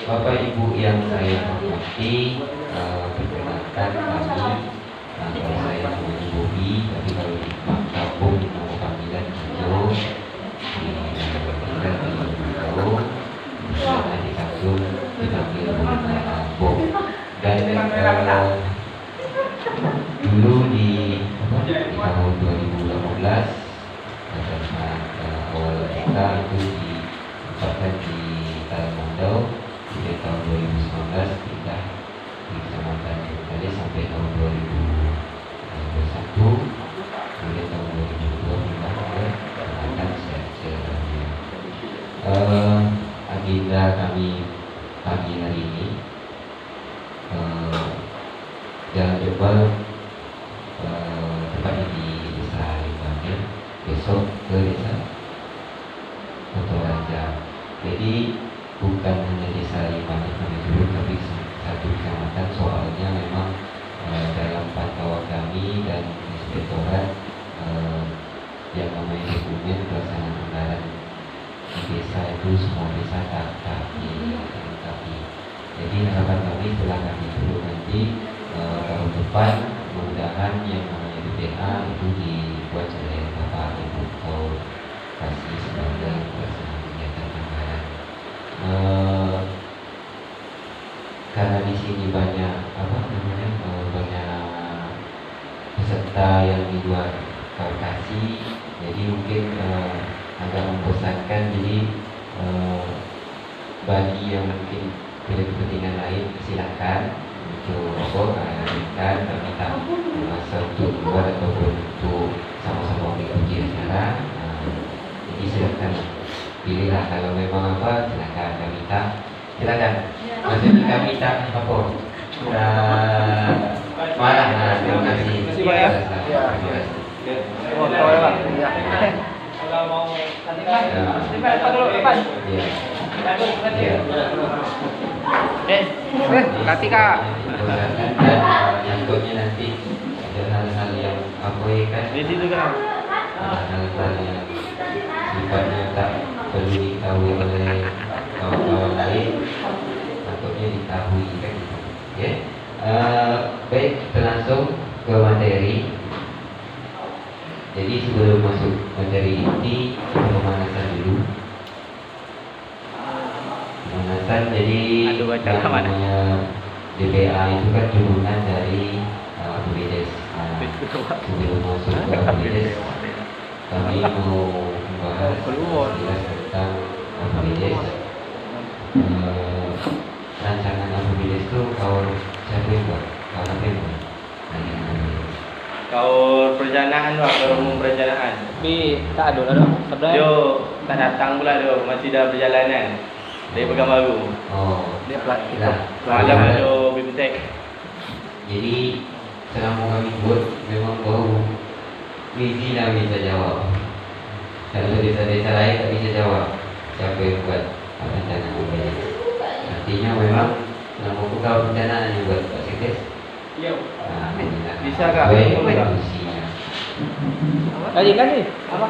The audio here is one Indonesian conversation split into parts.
Bapak Ibu yang saya hormati, perkenalkan kami, kalau saya namanya Bobi, tapi kalau di kampung nama panggilan Kijo, tinggal di Kijo, dan di kampung dipanggil Bob. Dan dulu di tahun 2018, awal kita itu ditempatkan di Talamandau. Dari tahun 2019 kita di Kecamatan Bengkale sampai tahun 2021, kemudian tahun 2022 kita ke Kecamatan Serang. Agenda kami pagi hari ini jalan jebol tepatnya di desa Limbangnya, besok ke desa Kotoraja. Jadi bukan hanya desa Limbangnya kami turun, tapi satu kecamatan. Soalnya memang dalam pantauan kami dan inspektorat yang namanya dokumen pelaksanaan anggaran di desa itu semua desa tak dilengkapi. Jadi harapan kami setelah kami turun nanti tahun depan mudah-mudahan yang namanya BPA itu dibuat oleh Bapak Ibu atau kasih sebagai pelaksanaan kegiatan anggaran. Karena di sini banyak banyak peserta yang di luar Bekasi, jadi mungkin agak membosankan. Jadi bagi yang mungkin punya kepentingan lain silakan untuk kan kami tak masa untuk keluar ataupun untuk sama-sama mengikuti acara. Jadi silakan pilihlah, kalau memang apa silakan, kami tak silakan. Maksudnya kami tak apa marah. Terima kasih. Terima kasih. Kalau mau nanti kak nyangkutnya nanti ada hal-hal yang kan di situ kan hal-hal yang sifatnya tak perlu diketahui oleh kawan-kawan lain, takutnya diketahui kan gitu. Ya. Baik, kita langsung ke materi. Jadi sebelum masuk materi ini, pemanasan dulu. Pemanasan, jadi yang namanya DPA itu kan turunan dari APBDes. Sebelum masuk ke APBDes, kami mau membahas jelas tentang APBDes. Rancangan APBDes itu kalau siapa yang buat? Kalau apa yang buat? kau perencanaan lah, kalau umum perencanaan. Tapi tak ada lah sebenarnya. Dia tak datang pula dia, masih dah perjalanan dari Pekanbaru. Oh, Dia pelatih. Malam ada bibliotek. Jadi selama kami buat memang baru Wizi lah bisa jawab. Kalau desa-desa lain tak bisa jawab siapa yang buat rencana APBDes. Artinya memang selama kau perencanaan yang buat Pak Sekdes. Iya. Nah, Bisa kak? Tadi kan ni apa?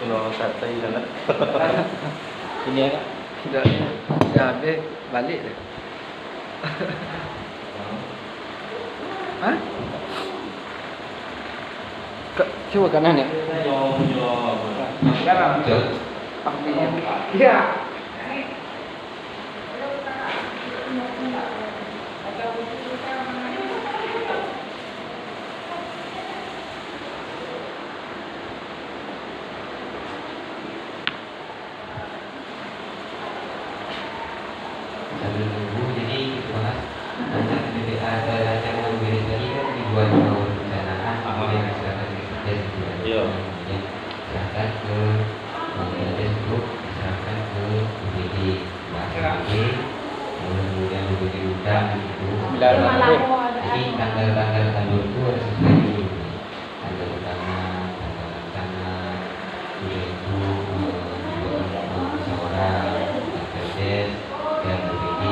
Kalau santai sangat. Ini ya kak. Sudah habis balik dah. Hah? Coba kanan ya. Sekarang. Ya. Sambil nunggu, jadi kita bahas rancangan BPA atau rancangan APBDes tadi kan dibuat tahun perencanaan, kemudian diserahkan ke Sekdes gitu kan. Iya. Kemudian diserahkan ke APBDes untuk diserahkan ke BPD, bahas BPD, kemudian BPD undang gitu. Jadi tanggal-tanggal tahun itu harus sesuai dulu. Tanggal pertama, tanggal rancangan, kemudian itu musyawarah, APBDes dan BPD,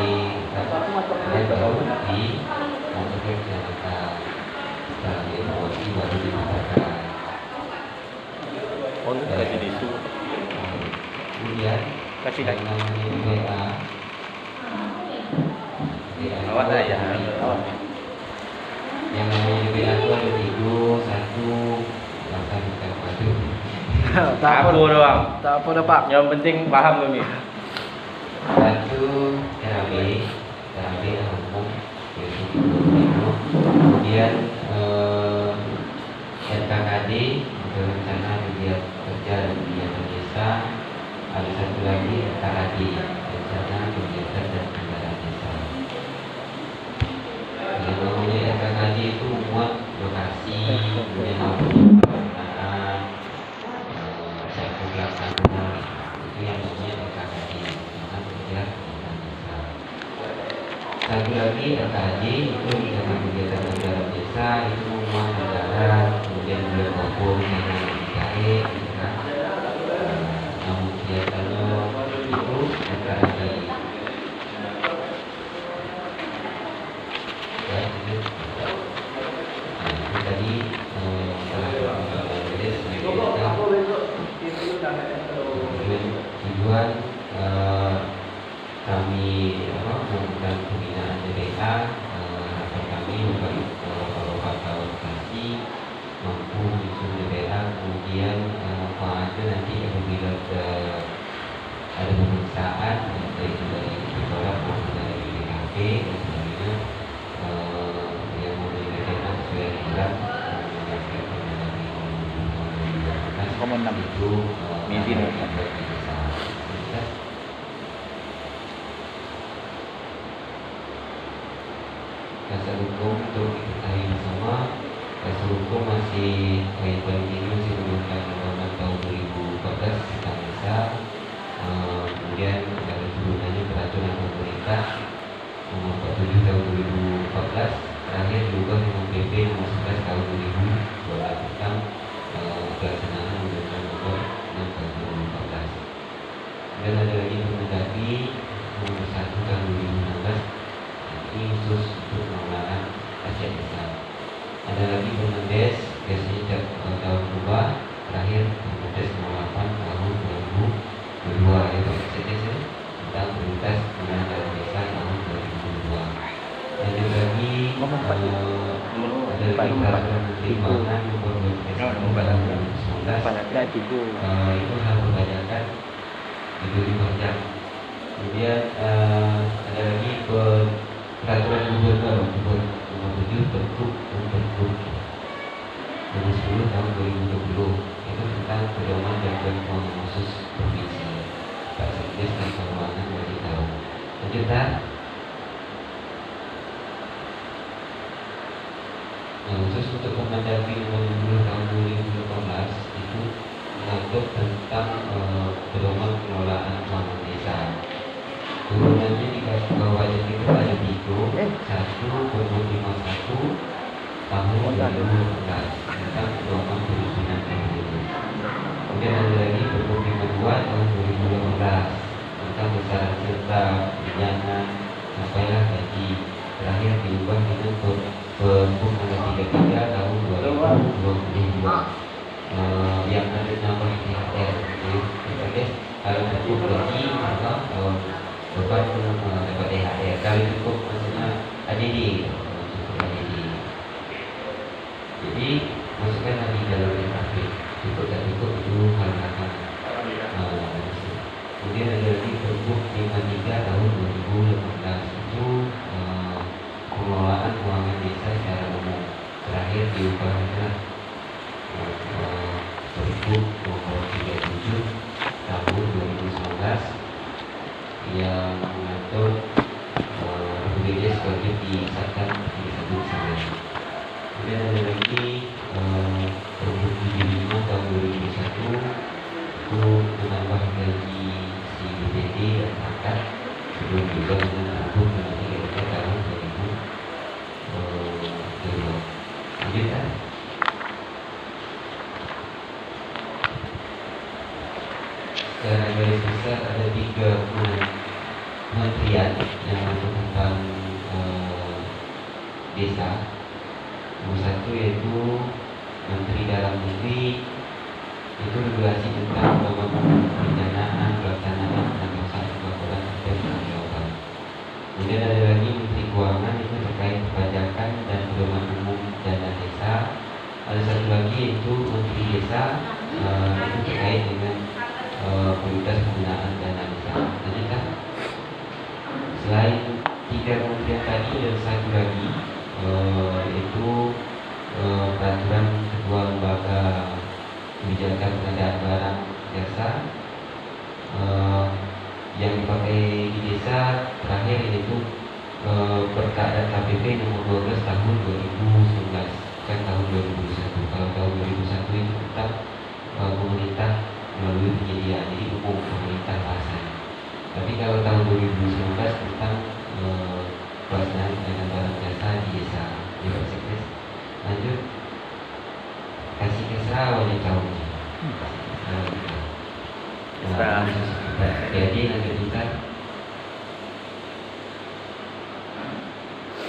dan baru masuk ke kecamatan. Setelah dievaluasi baru dimasukkan. Oh, kasih tisu. Kemudian Kasih yang namanya WA. Awak dah ya. Awak. Yang namanya WA itu ada 3, 1, langsung bukan padu. Tak apa. Aku doang. Tak apa dah Pak. Yang penting paham kami. 1 TRB yang umum yaitu itu. Kemudian RKKD untuk rencana kegiatan kerja dan kegiatan desa. Ada satu lagi RKAD rencana kegiatan dan kegiatan desa. Yang namanya RKKD itu memuat lokasi, kemudian pelaksanaan, satu pelaksanaan itu yang namanya RKKD rencana kerja kegiatan desa. Satu lagi RKAD itu rencana kegiatan anggaran desa itu memuat anggaran, kemudian bulan maupun yang dicari, namun kegiatannya itu RKAD. Ya, itu tadi telah beres tujuan kami melakukan pembinaan DPA. Harapan kami beberapa lokasi mampu menyusun DPA, kemudian ada nanti apabila ada pemeriksaan baik dari sekolah maupun dari BKP dan sebagainya yang memiliki DPA sesuai dengan Komen 6 itu Mimpin. Dasar hukum untuk diketahui bersama. Dasar hukum masih paling tinggi masih menggunakan Undang-Undang tahun 2014 tentang desa. Kemudian ada turunannya peraturan pemerintah nomor 47 tahun 2014, terakhir diubah dengan PP nomor 11 tahun 2012 tentang pelaksanaan Undang-Undang nomor 6 tahun 2014. Dan ada lagi Permendagri nomor 1 tahun 2016 ini khusus untuk pengelolaan aset desa. Ada lagi Permendes biasanya setiap tahun berubah, terakhir Permendes nomor 8 tahun 2022 yaitu aset desa tentang prioritas penggunaan dana desa tahun 2022. Dan ada lagi peraturan Menteri Keuangan nomor 12 tahun 2019 itu hal perpajakan itu diperjam. Kemudian ada lagi peraturan gubernur nomor 7 Pergub nomor 10 tahun 2020 itu tentang pedoman dan keuangan khusus provinsi. Pak Sekdes dan Keuangan wajib tahu. Lanjut tak? Nah, khusus untuk Permendagri nomor 20 tahun 2018 itu mengatur tentang pedoman pengelolaan keuangan desa. Turunannya di bawahnya itu ada 1 Pergub 51 tahun 2018 tentang pedoman perizinan PNBP. Kemudian ada lagi Pergub 52 tahun 2018 tentang besaran serta tunjangan sampailah gaji. Terakhir diubah dengan Pergub nomor 33 tahun 2022 yang ada nama THR. Jadi kalau Pergub gaji maka beban dapat THR. Kalau cukup maksudnya ADD. Jadi masukkan lagi dalam SKP. Cukup tak cukup itu hal-hal. Kemudian ada lagi Pergub 53 tahun 2018 itu pengelolaan keuangan desa secara umum. Terakhir diubah dengan Pergub nomor 37 tahun 2019 yang mengatur BPJS wajib disahkan di 1 Desember. Kemudian ada lagi Pergub 75 tahun 2021 itu menambah gaji si BPD dan pangkat sebelum juga dengan Pergub nomor 33 tahun 2022. Lanjut kan? Secara garis besar ada 3 kementerian yang masuk tentang desa. Nomor 1 yaitu Menteri Dalam Negeri, itu regulasi tentang perencanaan pelaksanaan dan itu terkait dengan prioritas penggunaan dana desa. Ternyata selain 3 kementerian tadi ada satu lagi, yaitu peraturan ketua lembaga kebijakan pengadaan barang jasa yang dipakai di desa terakhir, yaitu perkara KPP nomor 12 tahun 2019, kan tahun 2021. Kalau tahun 2001 itu tetap pemerintah melalui penyedia, jadi umum pemerintah bahasanya. Tapi kalau tahun 2019 tentang pelaksanaan pengadaan barang jasa di desa. Di Pak Sekdes, lanjut kasih kesra wajah tahu. Jadi lanjut kita.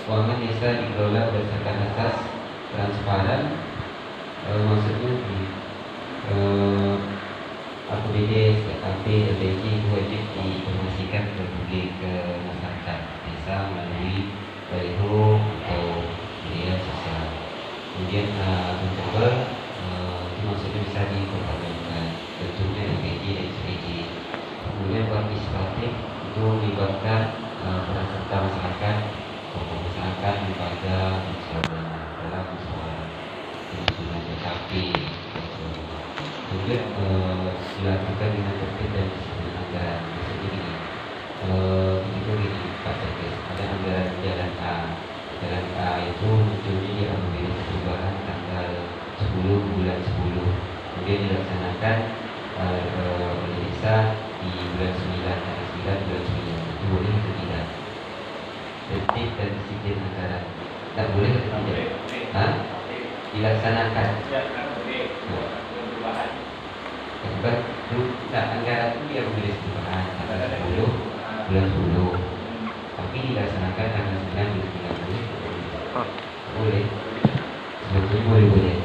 Keuangan desa dikelola berdasarkan asas transparan, maksudnya di APBD, SKP, LPG itu wajib diinformasikan ke publik, ke masyarakat desa melalui baliho atau media sosial. Kemudian mencoba itu maksudnya bisa dipertahankan bentuknya LPG dan SPG. Kemudian partisipatif itu melibatkan peran serta masyarakat, tokoh masyarakat, lembaga, dan sebagainya dalam soal penyusunan JKP. Kemudian dilakukan dengan tertib dan disiplin anggaran. Maksudnya gini, begitu gini Pak Sekdes, ada anggaran jalan A. Jalan A itu munculnya di APBD perubahan tanggal 10 bulan 10. Kemudian dilaksanakan oleh desa di bulan 9, tanggal 9 bulan 9. Itu boleh atau tidak? Tertib dan disiplin anggaran. Tak boleh atau tidak? Hah? Dilaksanakan. Sebab tak anggaran itu dia memilih perubahan tanggal 10 bulan 10. Tapi dilaksanakan tanggal 9 bulan 10. Boleh. Sebetulnya boleh.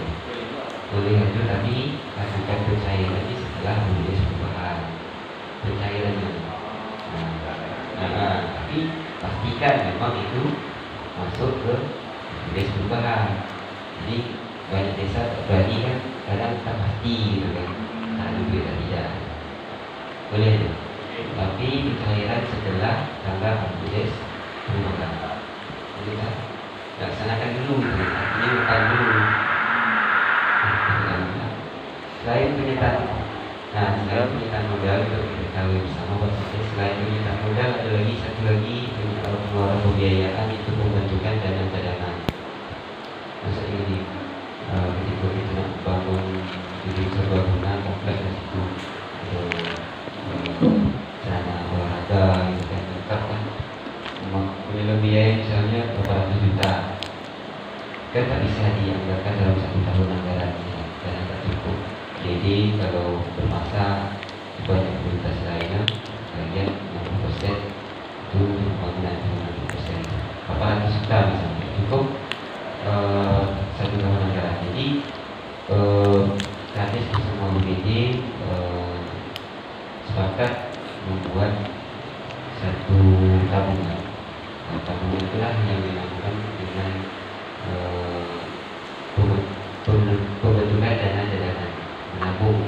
Boleh itu, tapi lakukan pencairan lagi setelah memilih perubahan. Pencairannya. Tapi pastikan memang itu masuk ke memilih perubahan. Jadi banyak desa berani kan kadang tak pasti gitu kan. Duit atau tidak boleh, tapi pencairan setelah tanggal APBD perubahan. Jadi kan laksanakan dulu, artinya bukan dulu. Selain penyertaan, selain penyertaan modal untuk kita tahu bersama Pak Sekdes, selain penyertaan modal ada lagi satu lagi pengeluaran pembiayaan, itu pembentukan dana cadangan. Maksudnya ini ketika kita nak bangun jadi serbaguna kompleks itu sarana olahraga gitu kan, lengkap kan, punya biaya misalnya berapa ratus juta kan tak bisa dianggarkan dalam 1 tahun anggaran dan tak cukup. Jadi kalau bermasa banyak prioritas lainnya, bagian 60% itu untuk pembangunan 60%, 800 juta misalnya cukup 1 tahun anggaran. Jadi Kadis bersama BPD sepakat membuat satu tabungan. Tabungan itulah yang dilakukan dengan pembentukan dana cadangan, menabung.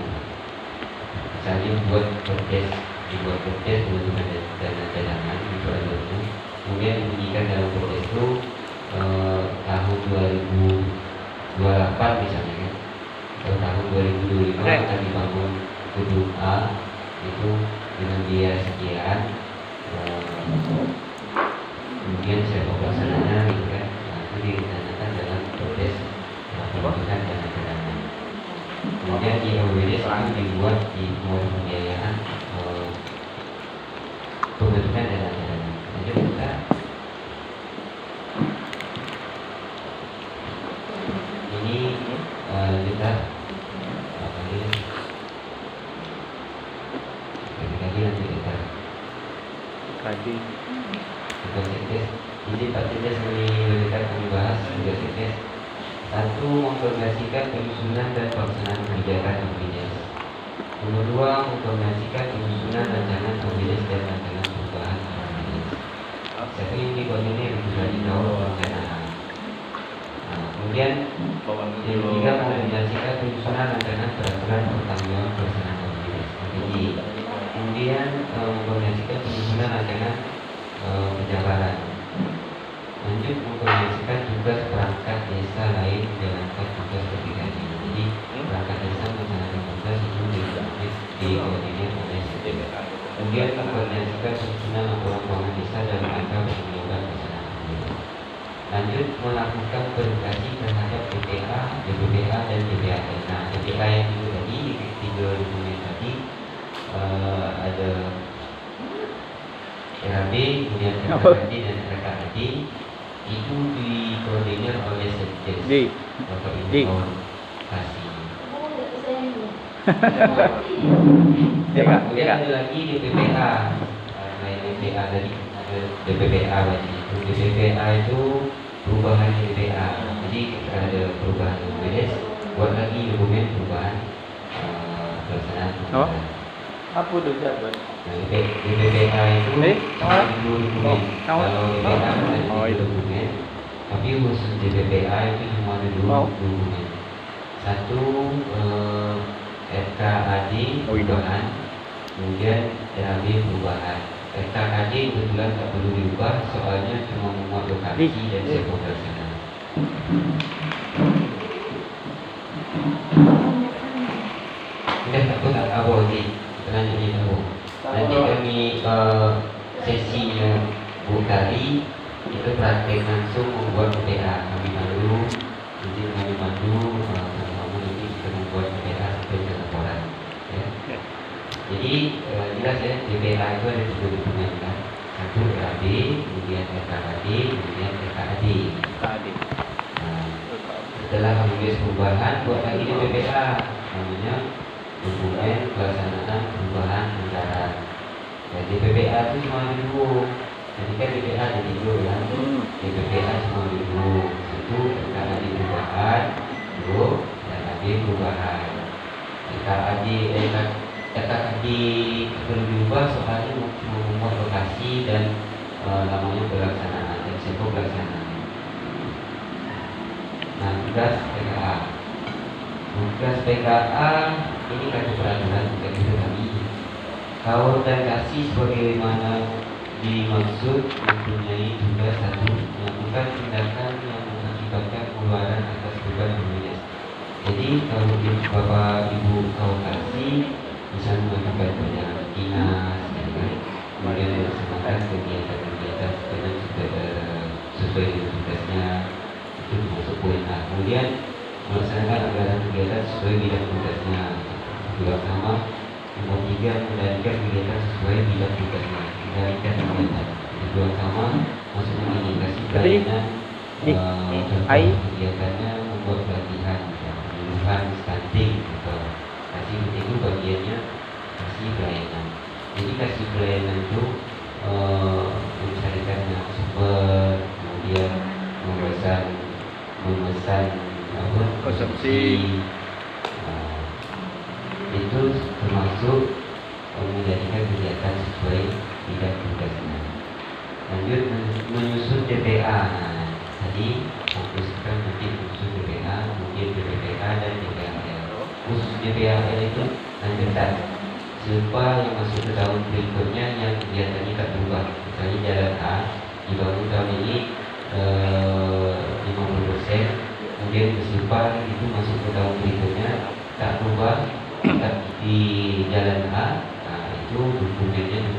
Misalnya dibuat perdes pembentukan dana cadangan itu alurnya. Kemudian dibunyikan dalam perdes itu tahun 2028 misalnya kan. Tahun 2025 akan dibangun gedung A itu dengan biaya sekian, kemudian siapa pelaksananya gitu kan. Itu direncanakan dalam proses pembentukan dana cadangan. Kemudian di APBD itu dibuat di pengeluaran pembiayaan pembentukan dana cadangan. Jadi kita ini kita Tadi Pak Sekdes, jadi Pak Sekdes memberikan membahas juga Sekdes. 1. Mengkoordinasikan penyusunan dan pelaksanaan kebijakan APBD. Nomor 2. Mengkoordinasikan penyusunan rancangan APBD dan rancangan perubahan APBD. Siapa yang dikoordinir sudah ditahu perencanaan. Kemudian yang ketiga, mengkoordinasikan penyusunan menyusun rancangan peraturan pertanggungan pelaksanaan komunitas (PPJ). Kemudian mengkoordinasikan penyusunan rancangan penjabaran. Lanjut mengkoordinasikan tugas perangkat desa lain menjalankan tugas PPKD. Jadi perangkat desa melaksanakan tugas itu dikoordinir oleh SDM. Kemudian mengkoordinasikan penyusunan laporan keuangan desa dalam rangka penanggulangan pelaksanaan komunitas. Lanjut melakukan verifikasi terhadap DPA, DPPA dan DPAN. Nah, DPA yang itu tadi di 3 dokumen tadi ada RAB, kemudian RKAD dan RKAD itu dikoordinir oleh Sekdes Bapak Ibu Kasih. Kemudian ada lagi DPPA, selain DPA tadi ada DPPA lagi. DPPA itu perubahan DPA. Jadi ada perubahan dokumen, buat lagi dokumen perubahan pelaksanaan. Apa tu jabat? DPPA itu cuma 2 dokumen. Kalau DPA ada 3 dokumen, tapi khusus DPPA itu cuma ada 2 dokumen. Satu RKAD perubahan, kemudian RAB perubahan. RKAD kebetulan tak perlu diubah, soalnya cuma memuat lokasi dan sektor pelaksanaan. Sudah tak apa lagi. Tenang jadi tahu. Nanti kami sesinya Bukari itu praktek langsung membuat PPA. Kami malu, nanti kami mandu sama-sama nanti kita membuat PPA sampai ke laporan. Ya. Jadi jelas ya, DPA itu ada 3 dokumen kan. Satu RAB, kemudian RKAD, kemudian RKAD. Nah, setelah menulis perubahan, buat lagi DPPA, namanya dokumen pelaksanaan perubahan anggaran. Jadi DPPA itu cuma ada 2. Jadi kan DPA ada 3 ya. DPPA cuma ada 2. Satu RKAD perubahan, 2 RKAD perubahan. RKAD perlu diubah soalnya membuat lokasi dan namanya pelaksanaan dan sektor pelaksanaan. Nah, tugas PKA. Tugas PKA ini kan peraturan juga kita kami. Kawan dan kasih sebagaimana dimaksud mempunyai tugas satu melakukan tindakan yang mengakibatkan pengeluaran atas beban komunitas. Jadi kalau Bapak Ibu kawan kasih bisa melakukan perjalanan dinas, kemudian melaksanakan kegiatan-kegiatan sesuai dengan tugasnya, itu termasuk poin A. Kemudian melaksanakan anggaran kegiatan sesuai bidang tugasnya. Juga sama. Nomor 3, mengendalikan kegiatan sesuai bidang tugasnya. Mengendalikan kegiatan. Juga sama. Maksudnya mengindikasi pelayanan kegiatannya, membuat pelatihan, penyuluhan, stunting, atau kasih itu bagiannya kasih pelayanan. Jadi kasih pelayanan itu mencarikan sumber, kemudian memesan konsumsi. Itu termasuk menjadikan kegiatan sesuai bidang tugasnya. Lanjut menyusun DPA. Nah, tadi fokuskan nanti menyusun DPA, kemudian DPPA dan DPAL. Khusus DPAL itu lanjutan supaya yang masuk ke tahun berikutnya yang kegiatannya tak berubah. Misalnya jalan A dibangun tahun ini 50%, kemudian bersimpang itu masuk ke tahun berikutnya tak berubah, tetap di jalan A. Nah, itu dokumennya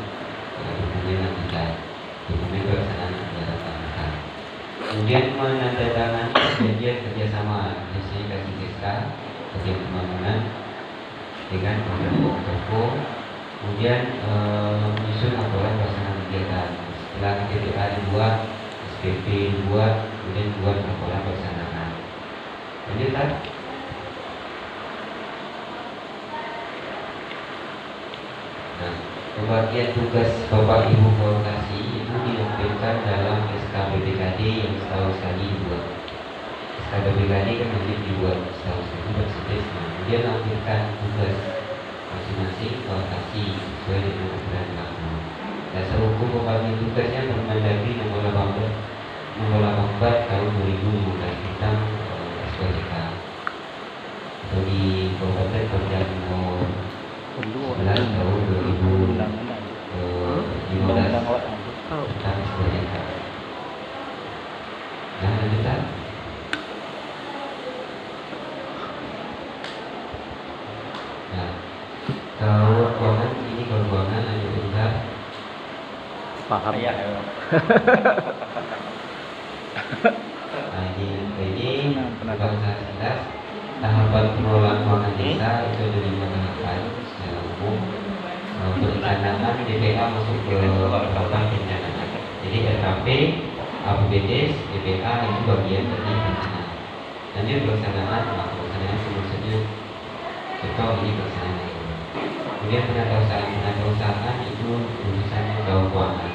dokumen lanjutan, dokumen pelaksanaan jalan A. Kemudian menandatangani perjanjian kerjasama, biasanya kasih SK, kerja pembangunan dengan toko. Kemudian menyusun laporan pelaksanaan kegiatan. Setelah KTPA dibuat, SPP dibuat, kemudian buat laporan pelaksanaan. Lanjut tak? Nah, pembagian tugas Bapak Ibu Kaukasi itu ditampilkan dalam SK BPKD yang setahun sekali dibuat. SK BPKD kan nanti dibuat setahun sekali bersedes. Kemudian lampirkan tugas masing-masing Kaukasi sesuai dengan aturan berlaku. Dasar hukum pembagian tugasnya Permendagri nomor 18 tahun 2015 tentang SPJK. Atau di tentang sebenarnya. Nah, lanjutkan. Nah, kalau keuangan ini kalau keuangan lanjut bentar. Paham. Ayah. Nah, ini bukan jelas tahapan pengelolaan keuangan desa itu ada 5 tahapan secara umum. Perencanaan DPA masuk ke tahapan perencanaan. Jadi RKP, APBDes, DPA itu bagian dari perencanaan. Lanjut pelaksanaan, pelaksanaan maksudnya contoh ini pelaksanaan. Kemudian penatausahaan itu urusannya keuangan,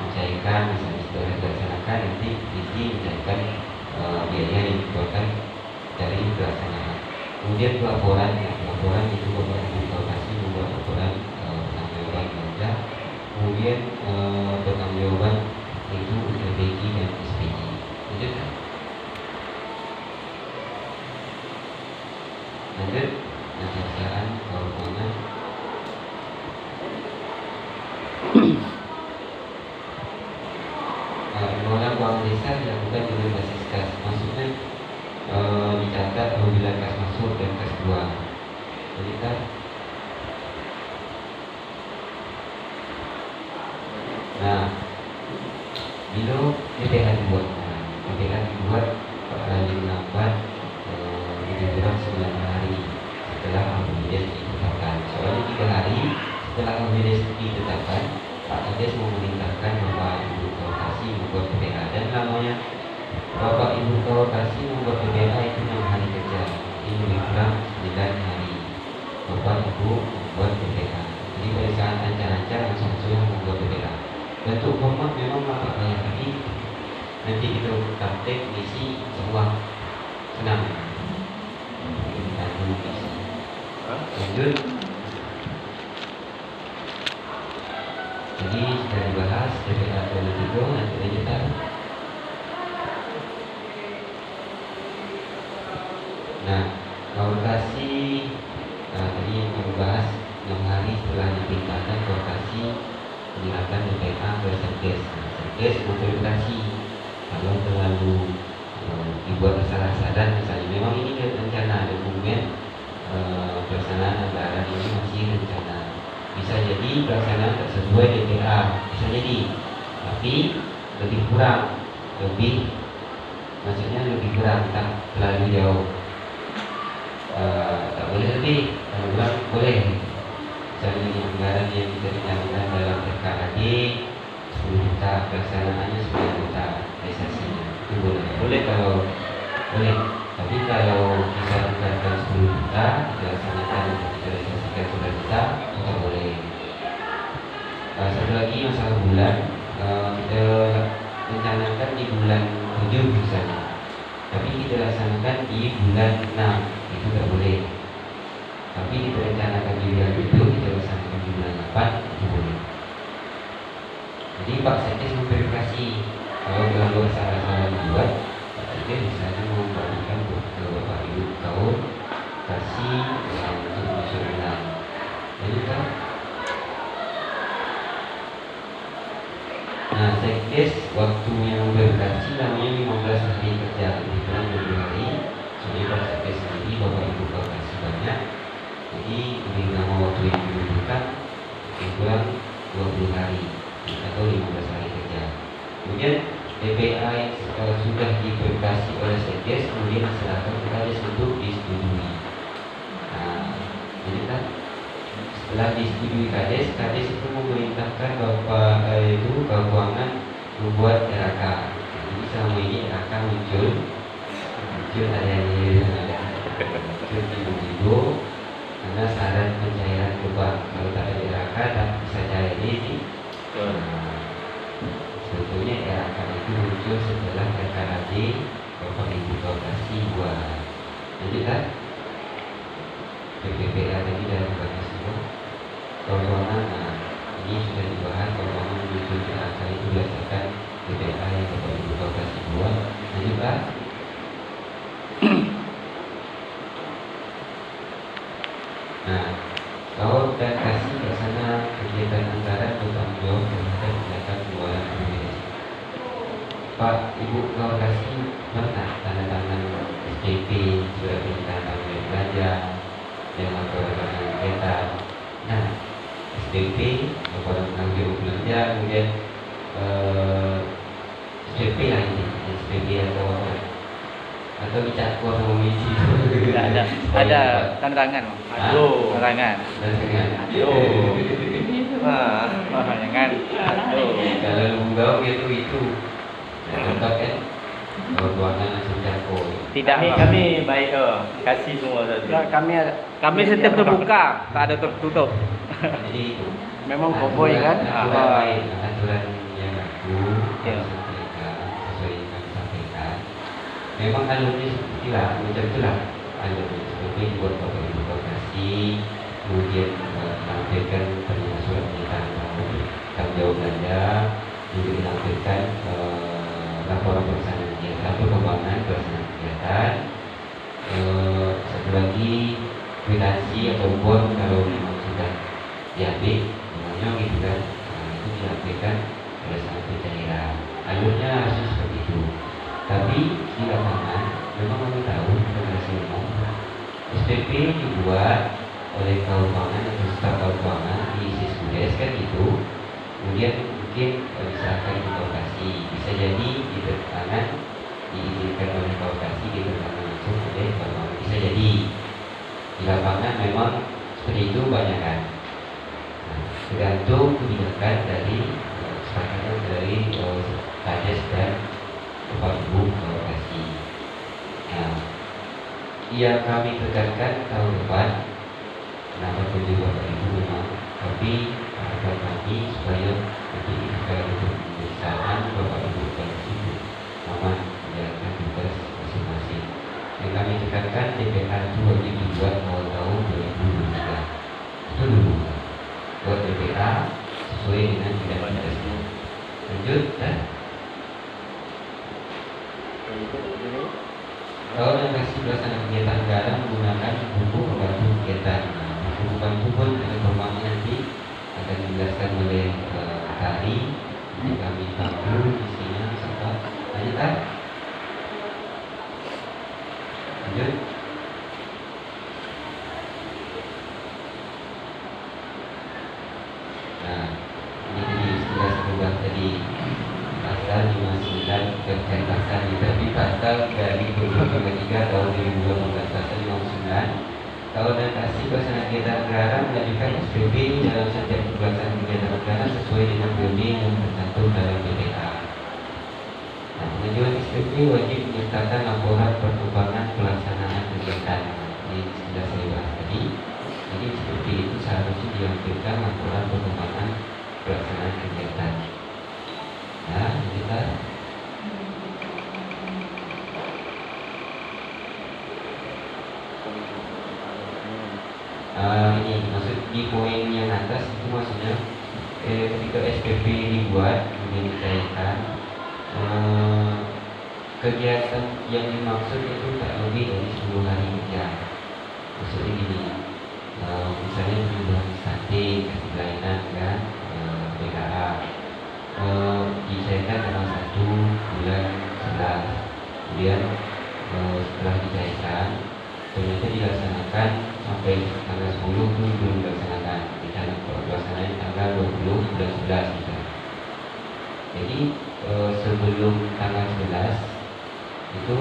mencairkan misalnya setelah dilaksanakan nanti isi mencairkan biaya yang dikeluarkan dari pelaksanaan. Kemudian pelaporan itu Bapak Ibu Kalkulasi membuat laporan pertanggungjawaban belanja. Kemudian pertanggungjawaban itu LPG dan SPG. Lanjut. Lanjut. Penjelasan keuangan. Pengelolaan keuangan desa dilakukan dengan basis kas. Maksudnya dicatat apabila kas masuk dan kas keluar. Jadi kan nah bila DPA dibuat dilambat lebih kurang 9 hari setelah APBDes ditetapkan. Soalnya 3 hari setelah APBDes ditetapkan, Pak Kades memerintahkan Bapak Ibu Kalkulasi membuat DPA dan namanya Bapak Ibu Kalkulasi membuat DPA itu 6 hari kerja. Ini lebih kurang 9 hari Bapak Ibu membuat DPA. Jadi pada saat ancang-ancang langsung membuat DPA. Bentuk format memang apa banyak, tapi nanti kita praktek isi semua senang. Kita dulu isi. Lanjut. Jadi sudah dibahas DPA tahun 3, nanti lanjutkan. Nah, kalkulasi tadi yang kita bahas 6 hari setelah diperintahkan kalkulasi menyerahkan DPA ke Satgas. Satgas memverifikasi kalau terlalu dibuat kesalahan misalnya memang ini rencana dokumen pelaksanaan anggaran ini masih rencana, bisa jadi pelaksanaan tak sesuai DPA, bisa jadi, tapi lebih kurang, maksudnya lebih kurang, tak terlalu jauh. Tak boleh lebih, kalau kurang boleh. Misalnya ini anggaran yang kita rencanakan dalam RKAD 10 juta, pelaksanaannya 9 juta, realisasinya itu boleh. Boleh kalau boleh, tapi kalau kita rencanakan 10 juta, dilaksanakan untuk kita realisasikan 9 juta, itu tak boleh. Satu lagi masalah bulan, kita rencanakan di bulan 7 misalnya, tapi kita laksanakan di bulan 6, itu tak boleh. Tapi direncanakan di bulan 7, kita laksanakan di bulan 8, itu boleh. Jadi Pak Sekdes memverifikasi kalau terlalu salah-salah dibuat, Pak Sekdes misalnya membagikan ke Bapak Ibu Kaum kasih untuk menyusun ulang. Jadi kan, nah Sekdes waktunya memverifikasi namanya 15 hari kerja, lebih kurang 20 hari. Soalnya Pak Sekdes sendiri Bapak Ibu Kaum kasih banyak. Jadi lebih lama waktu yang dibutuhkan lebih kurang 20 hari atau 15 hari kerja. Kemudian DPA sudah diverifikasi oleh Sekdes, kemudian diserahkan ke Kades untuk disetujui. Nah, jadi kan setelah disetujui Kades, Kades itu memerintahkan Bapak itu Keuangan membuat RAK. Jadi selama ini RAK muncul ada tiba-tiba karena syarat pencairan beban. Kalau tak ada RAK tak bisa cair ini. Sebetulnya RAK itu muncul setelah RKAD Bapak Ibu Kalkulasi buat. Lanjutkan. PPPA tadi dah dibahas semua. Keuangan, nah ini sudah dibahas. Keuangan muncul RAK itu berdasarkan PPA yang Bapak Ibu Kalkulasi buat. Lanjutkan. Nah, kalau dan kasih ke sana kegiatan anggaran bertanggung jawab terhadap tindakan keuangan Pak Ibu lokasi pernah tanda tangan SPP, surat perintah tangan belanja, yang laporan kereta. Nah, SPP, laporan tanggung belanja, kemudian SPP lah ini, SPP atau bicara sama misi. Ada tanda tangan. Aduh. Tanda tangan. Dan dengan Aduh. Jangan. Aduh. kalau lunggau itu. Nah, contoh kan, kalau ruangan langsung campur. Tidak. Kami baik kasih semua satu. Kami setiap terbuka, tak ada tertutup. Jadi itu. Memang koboi kan? Aturan yang aku Ya. sampaikan sesuai yang kami sampaikan. Memang alurnya seperti lah, macam itulah alurnya seperti buat bapak ibu lokasi, kemudian menampilkan pernyataan surat pernyataan tanggung jawab belanja, juga ditampilkan laporan pelaksanaan kegiatan, perkembangan pelaksanaan kegiatan. Satu lagi kwitansi atau bon kalau memang sudah diambil, namanya gitu kan, itu dilampirkan oleh sang pencairan. Alurnya harusnya seperti itu. Tapi di lapangan memang kami tahu federasi umum SPP dibuat oleh keuangan atau staf keuangan di Siskudes kan itu. Kemudian mungkin misalkan di lokasi bisa jadi di tangan diizinkan oleh lokasi di tangan langsung oleh keuangan, bisa jadi di lapangan memang seperti itu banyak kan. Nah, tergantung kebijakan dari kesepakatan dari Kades dan Bapak Ibu lokasi. Nah, yang kami tekankan tahun depan, kenapa tujuh Bapak Ibu memang, tapi harapan kami supaya nanti kalau untuk pemeriksaan Bapak Ibu lokasi itu aman menjalankan tugas masing-masing. Yang kami tekankan DPA itu wajib dibuat awal tahun 2023. Itu dulu. Buat DPA sesuai dengan tidak tugasnya. Lanjut, ya. Kalau yang kasih pelaksanaan kegiatan anggaran menggunakan buku pembantu kegiatan. Nah, buku pembantu pun ada permanen nanti akan dijelaskan oleh Tari. Jadi kami tahu isinya apa. Lanjut, kan? Lanjut. Nah, ini tadi sudah sebutkan tadi pasal 59 bukan pasal ini, tapi pasal dari 2023 tahun 2018 pasal 59 tahun dan kasih pelaksanaan kegiatan anggaran mengajukan SPP dalam setiap pelaksanaan kegiatan anggaran sesuai dengan periode yang tercantum dalam BPA. Nah, pengajuan SPP wajib menyertakan laporan perkembangan pelaksanaan kegiatan. Ini sudah saya bahas tadi. Jadi seperti itu seharusnya dilampirkan laporan perkembangan pelaksanaan kegiatan. Nah, kita ini maksud di poin yang atas itu maksudnya ketika SPP dibuat kemudian dicairkan, kegiatan yang dimaksud itu tak lebih dari 10 hari kerja. Maksudnya gini, misalnya perubahan statik, kasih pelayanan kan, BKA dicairkan tanggal 1 bulan 11. Kemudian setelah dicairkan ternyata dilaksanakan sampai tanggal 10 itu belum dilaksanakan. Rencana pelaksanaan tanggal 20 bulan 11 gitu. Jadi sebelum tanggal 11 itu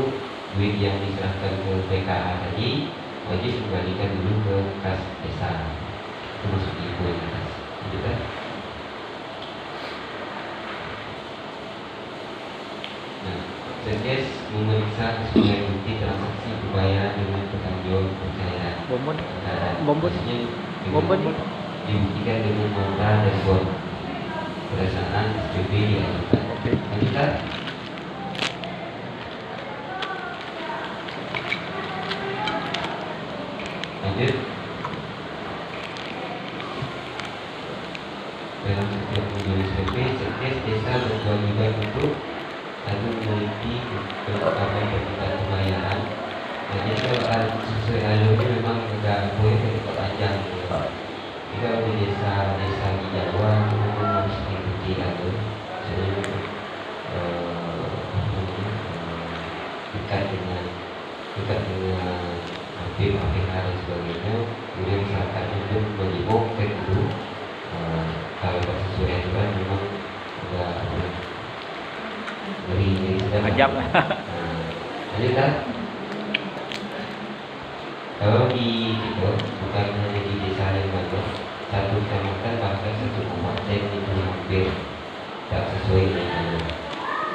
duit yang diserahkan ke PKA tadi wajib dikembalikan dulu ke kas desa. Itu masuk di poin atas. Gitu kan? Nah, Sedes memeriksa kesesuaian bukti transaksi pembayaran dengan pertanggung pencairan. Bombon. Maksudnya dibuktikan dengan nota dan bon berdasarkan SPP diajukan. Lanjutkan. Lanjut. Dalam setiap menjual SPP, Sedes desa berkewajiban untuk satu meneliti ketetapan permintaan pembayaran. Jadi kalau sesuai alurnya memang agak boleh agak panjang. Jadi kalau di desa di Jawa memang harus mengikuti alur. Jadi dekat dengan hakim, APH dan sebagainya, kemudian masyarakatnya pun menjenguk cek dulu. Kalau tak sesuai aturan memang agak dari sedang Ajab. lanjut kan? Kalau di situ bukan hanya di desa Lembata, satu kecamatan bahkan satu kabupaten itu hampir tak sesuai dengan aturan.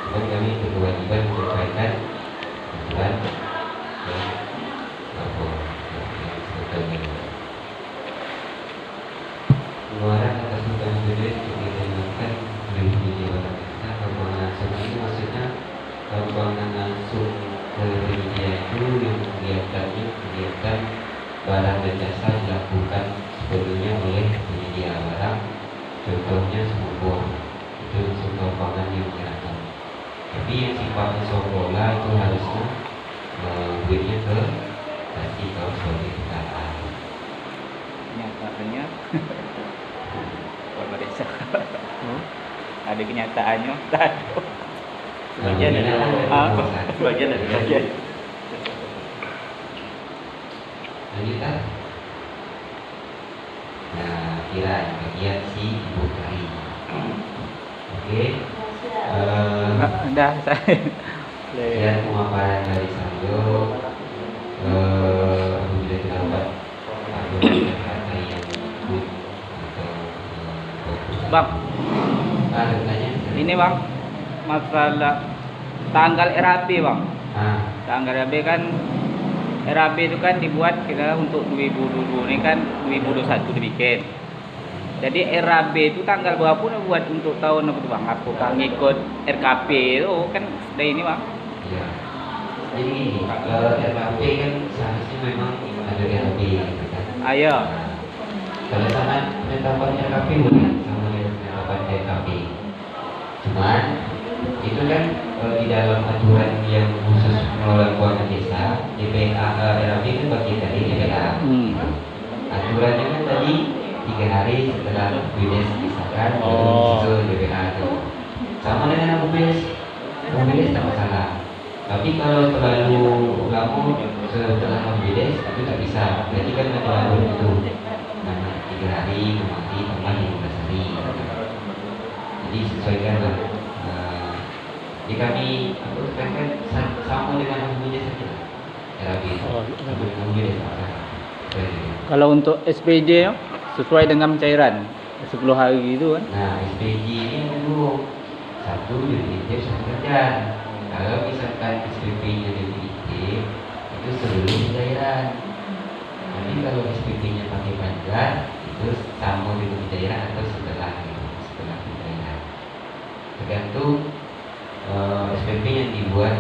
Cuma kami berkewajiban menyesuaikan aturan dan apa yang sebetulnya. Pengeluaran atas hutang budi untuk dilakukan oleh penyedia kita keuangan langsung ini maksudnya keuangan langsung ke penyedia itu yang kegiatan barang dan jasa dilakukan sebelumnya oleh penyedia barang, contohnya sumber itu sumber keuangan yang menyerahkan. Tapi yang sifatnya sokola itu harusnya duitnya ke kasih kau sebagai kendaraan. Kenyataannya Bapak Desa. Ada kenyataannya, tak ada. Sebagian ada. Sebagian ada. Bagian. Lanjutan. Nah, kira bagian si ibu kari. Oke. Dah saya. Sekian pemaparan dari saya. Apabila terdapat kata yang ikut atau Bang, ada tanya? ini Bang, masalah tanggal RAB Bang. Tanggal RAB kan, RAB itu kan dibuat kita untuk 2020 ini kan 2021 dibikin. Jadi RAB itu tanggal berapa buat untuk tahun apa tuh Bang? Apakah ngikut RKP itu kan dari ini Bang? Iya. Jadi gini, RKP kan seharusnya memang ada RAB gitu kan. Ayo. Kalau sama penetapan RKP boleh sama dengan penetapan RKP. Cuman itu kan di dalam aturan yang khusus pengelolaan keuangan desa, DPA RAB kan bagian dari DPA. Aturannya kan tadi 3 hari setelah BPS disahkan ke DPA itu. Sama dengan BPS tak masalah. Tapi kalau terlalu lama setelah BPS itu tak bisa. Berarti kan ada alur itu. Nah, 3 hari mati tambah 15 hari. Jadi sesuaikanlah. Jadi kami aku tekankan sama dengan BPS saja. RAB. BPS Kalau untuk SPJ sesuai dengan cairan 10 hari itu kan. Nah, SPJ ini dulu satu definitif satu kerjaan. Kalau misalkan SPP-nya definitif itu sebelum pencairan. Tapi kalau SPP-nya pakai pangkat itu sama dengan pencairan atau setelah pencairan. Tergantung SPP yang dibuat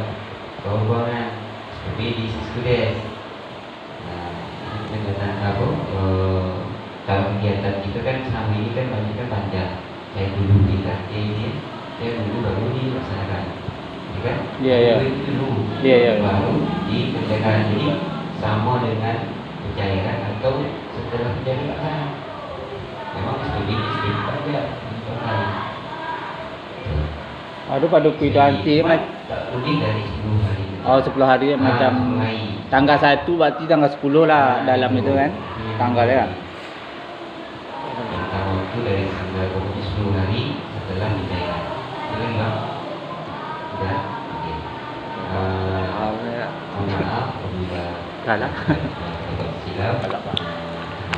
keuangan SPP di Siskudes. Nah, ini kegiatan apa? Kalau kegiatan itu kan selama ini kan banyak kan panjang. Saya dulu di KT ini, saya dulu baru dilaksanakan, ya kan? Iya. Dulu, Iya. baru dikerjakan. Jadi sama dengan pencairan atau setelah pencairan. Memang SPP saja. Aduh pada kuitansi tak lebih dari 10 hari. Oh 10 hari macam tanggal 1 berarti tanggal 10 lah dalam itu kan tanggalnya. Pertama itu dari tanggal 10 hari setelah pencairan. Betul enggak? Sudah? Oke. Mohon maaf apabila Salah. silap. Terima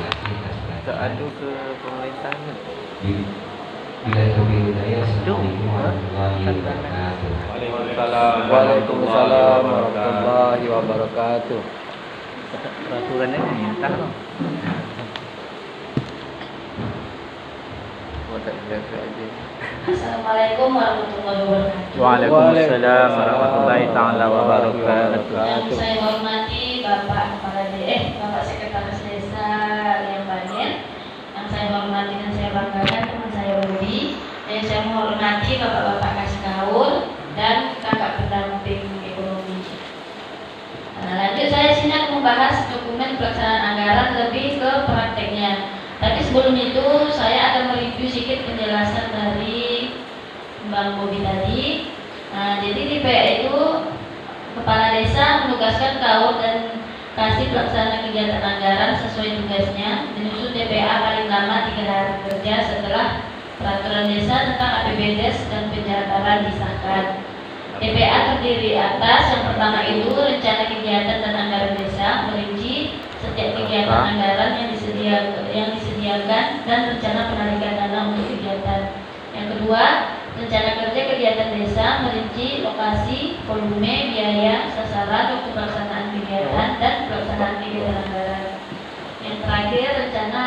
kasih atas perhatian. ke pemerintahan. Bila terlebih dahulu, Assalamualaikum warahmatullahi wabarakatuh. Waalaikumsalam warahmatullahi wabarakatuh. Peraturannya minta loh. Assalamualaikum warahmatullahi wabarakatuh. Waalaikumsalam warahmatullahi taala wabarakatuh. Yang saya hormati Bapak Bapak Sekretaris Desa Liang Banir. Yang saya hormati dan saya banggakan teman saya Rudi. Dan saya menghormati Bapak-bapak Kaskaul dan kakak pendamping ekonomi. Nah, lanjut saya sini akan membahas dokumen pelaksanaan anggaran lebih ke prakteknya. Tapi sebelum itu saya akan mereview sedikit penjelasan dari Bang Bobi tadi. Nah, jadi di PA itu Kepala desa menugaskan KAUR dan kasih pelaksana kegiatan anggaran sesuai tugasnya menyusun DPA paling lama 3 hari kerja setelah peraturan desa tentang APBDes dan penjadwalan disahkan. DPA terdiri atas yang pertama itu rencana kegiatan dan anggaran desa merinci setiap kegiatan anggaran yang disediakan dan rencana penarikan dana untuk kegiatan. Yang kedua, rencana kerja kegiatan desa merinci lokasi, volume, biaya, sasaran, waktu pelaksanaan kegiatan dan pelaksanaan kegiatan anggaran. Yang terakhir, rencana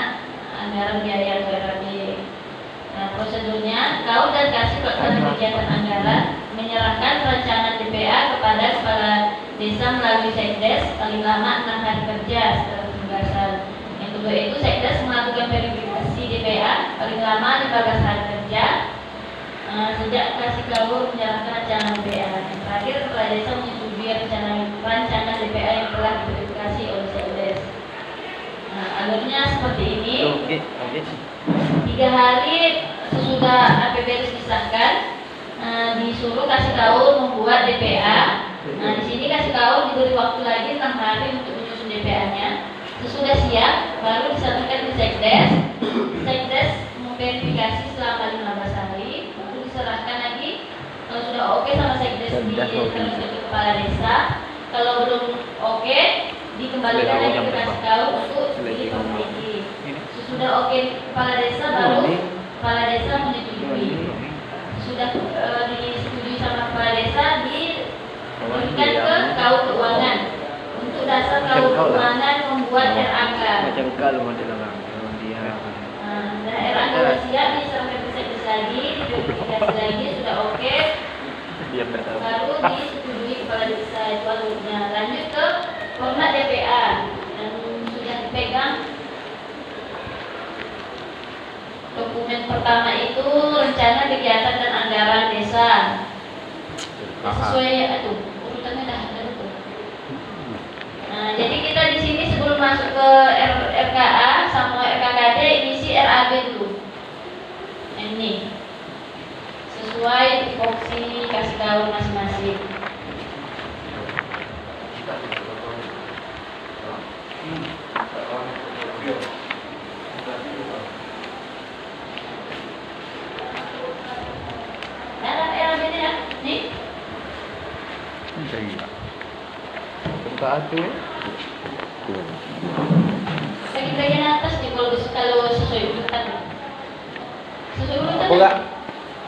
anggaran biaya atau RAB. Nah, prosedurnya, KAUR dan kasih pelaksana kegiatan anggaran menyerahkan rancangan DPA kepada kepala desa melalui Sekdes paling lama 6 hari kerja setelah penugasan. Yang kedua itu Sekdes melakukan verifikasi DPA paling lama 15 hari kerja sejak kasih KAUR menyerahkan rancangan DPA. Yang terakhir kepala desa menyetujui rancangan DPA yang telah diverifikasi oleh Sekdes. Nah, alurnya seperti ini. 3 hari sesudah APBDes disahkan, disuruh kasih KAUR membuat DPA. Nah, di sini kasih KAUR diberi waktu lagi 6 hari untuk menyusun DPA-nya. Sesudah siap, baru disampaikan ke Sekdes. Sekdes memverifikasi selama 15 hari, baru diserahkan lagi. Kalau sudah oke sama Sekdes diserahkan ke kepala desa. Kalau belum oke, dikembalikan lagi ke kasih KAUR untuk diperbaiki. Sesudah oke kepala desa, baru kepala desa menyetujui. Sudah disetujui sama kepala desa, diberikan ke KAUR keuangan untuk dasar KAUR keuangan membuat RAK. Macam kalau model orang dia. Dan RAK sudah siap, diserahkan ke Sekdes lagi, diverifikasi lagi, sudah oke, baru disetujui kepala desa. Itu alurnya. Lanjut ke format DPA yang sudah dipegang. Dokumen pertama itu rencana kegiatan dan anggaran desa. Sesuai urutannya dah ada betul. Nah, jadi kita di sini sebelum masuk ke RKA sama RKKD isi RAB dulu. Ini sesuai tupoksi kasih KAUR masing-masing. Buka tu. Bagian atas nih kalau sesuai urutan. Sesuai urutan. Apa enggak?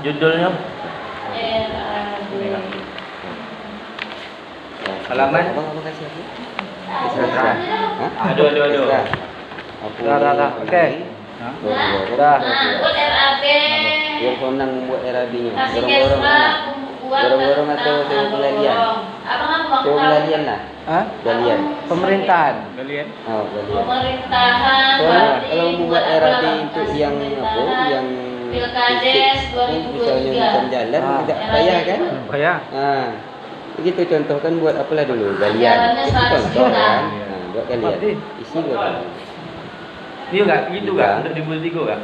Judulnya? Halaman? Abang kasih aku. Aduh. Dah. Okey. Dah. Buat RAB. Biar kau nang buat RAB-nya. Kasih kesma, Borong-borong atau sewa pelalian? Abang Sewa pelalian lah. Hah? Galian. Pemerintahan. Kalian? Oh, galian. Pemerintahan. Soalnya kalau membuat RAB untuk yang apa, yang Pilkades misalnya macam 2023. jalan, tidak bayar kan? Bayar. Begitu contoh kan buat apalah dulu galian. Jalannya Itu 100 contoh juta. kan. Buat galian. Isi buat. Ini enggak gitu enggak untuk 2023 enggak?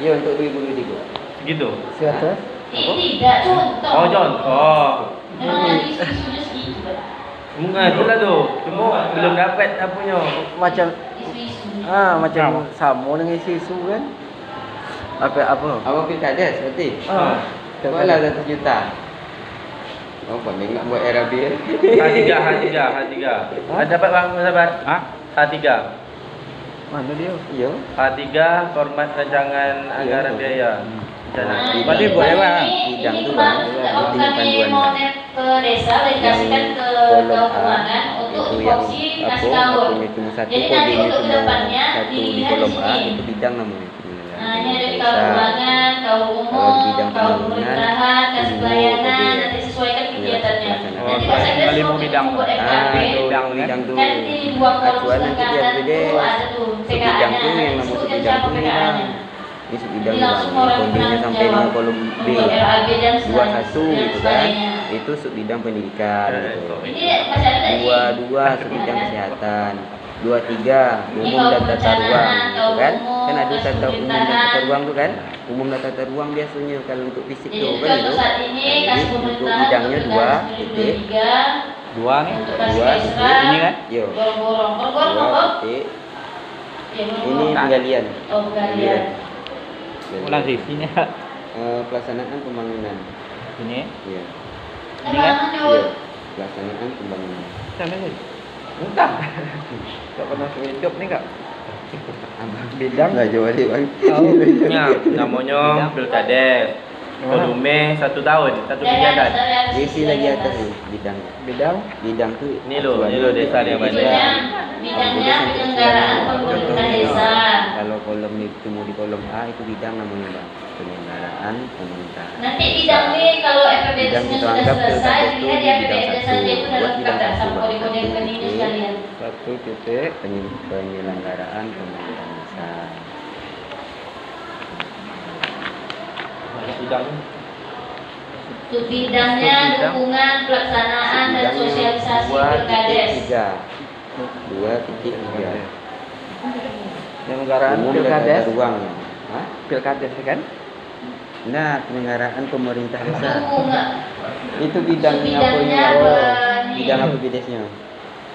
Ya untuk 2023. Gitu. Siapa? Ini tidak contoh. Oh, contoh. Memang ada isu-isunya segitu. Enggak itulah tu. Cuma belum dapat apanya. Macam Isu-isu. macam sama dengan isu kan? Apa? Abang pilkades berarti? Ah. Lah 1 juta. Oh, pandai nak buat RAB. H3. Dapat bang sahabat? H3. Mana dia? Ya. H3 format rancangan anggaran biaya. Nah, Berarti buat apa? Bidang ini tu Bang, lah. kami Panduan mau kan. net ke desa, dikasihkan ke keuangan untuk itu yang tupoksi apa? kasih KAUR. Punya cuma satu Jadi nanti kodenya untuk cuma kedepannya satu di dilihat di kolom A sini. itu bidang namanya. Nah, ini ada di KAUR keuangan, KAUR Kalau umum, bidang KAUR pembangunan, pemerintahan, kasih ini pelayanan, kode. nanti sesuaikan kegiatannya. Oh, Nanti pas ada kali semua mau bidang. membuat Ah, FKP, bidang tu. kan di dua kolom Acuan sebelah nanti kanan dia tuh beda. ada tuh Bidang PKA-nya, tu yang nanti nama sebutkan bidang siapa tu ni PKA-nya. bang. Ini bidang Jadi bang. langsung orang Kodenya penanggung sampai jawab. 5 kolom B. Untuk RAB dan 21 gitu kan. sebagainya. Itu sub bidang pendidikan gitu. Ini masih ada di 22 sub bidang kesehatan. 23 umum dan tata ruang gitu kan. Kan ada tata umum dan tata ruang tu kan. Umum dan tata ruang biasanya kalau untuk fisik Jadi tu juga kan untuk itu. saat ini Jadi kasih untuk pemerintahan bidangnya untuk 2 PKS titik. 2023 Dua nih. Untuk kasih Dua, mesra. ini kan? Yo. Gorong-gorong. Gorong-gorong Dua apa? titik. Ya, Ini gorong-gorong. penggalian. Oh, penggalian. Ulang sisinya. Pelaksanaan pembangunan. Ini. Iya. Ini kan? Iya. Pelaksanaan pembangunan. Sama sih. Entah. Tak pernah hidup ni kak. Bidang. Nggak jauh deh bang. Ya, namanya Pilkades. Volume 1 tahun, satu Dari kegiatan. atas, dari atas. Isi lagi atas nih bidang. Bidang. Bidang tuh. Ini lo desa yang banyak. Bidangnya penyelenggaraan pemerintah desa. Kalau kolom itu mau di kolom A itu bidang namanya bang. Penyelenggaraan pemerintahan. Nanti bidang nih kalau Bidang FPBDS-nya kita sudah anggap selesai, pilkada dilihat itu ya bidang FPBDS satu. saja itu Buat dalam bidang kata satu, sama Bang. kode-kode ini sekalian. 1 titik. Penyelenggaraan pemerintahan desa. Banyak bidang. Untuk bidangnya dukungan pelaksanaan dan Bidangnya sosialisasi 2.3. pilkades. 2.3. Penyelenggaraan Umum dan tata pilkades. ruang. Hah? Pilkades kan? Nah, penyelenggaraan pemerintah desa. Dukungan. Itu bidang apa Bidangnya ini? apa? Bidang apa bidesnya?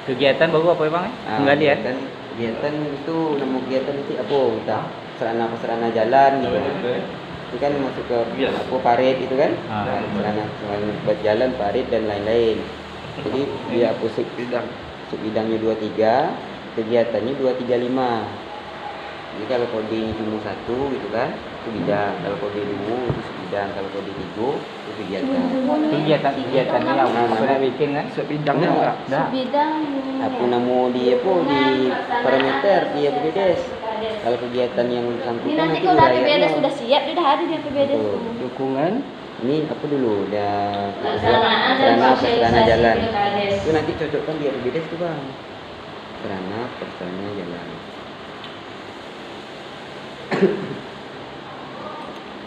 Kegiatan baru apa ya bang? Penggalian. Kan kegiatan itu nama kegiatan itu apa kita? Sarana jalan gitu. Itu kan masuk ke apa parit itu kan? Sarana buat jalan, parit dan lain-lain. Jadi dia apa sub bidangnya 23, kegiatannya 235. Jadi kalau kode ini cuma 1 gitu kan, itu bidang. Kalau kode 2 itu sebidang. Kalau kode 3 itu kegiatan. Kegiatannya yang pernah bikin kan? Sebidangnya Nah. enggak? Dah. Bidang Apa nama di parameter di APBDes. Kalau kegiatan yang Ini bersangkutan nanti nanti kalau wilayahnya. APBDes sudah siap, dia udah ada di APBDes Betul. tuh. Dukungan. Ini apa dulu? Udah Pelaksanaan dan sarana sosialisasi jalan. pilkades. Itu nanti cocokkan di APBDes tuh bang. Sarana jalan.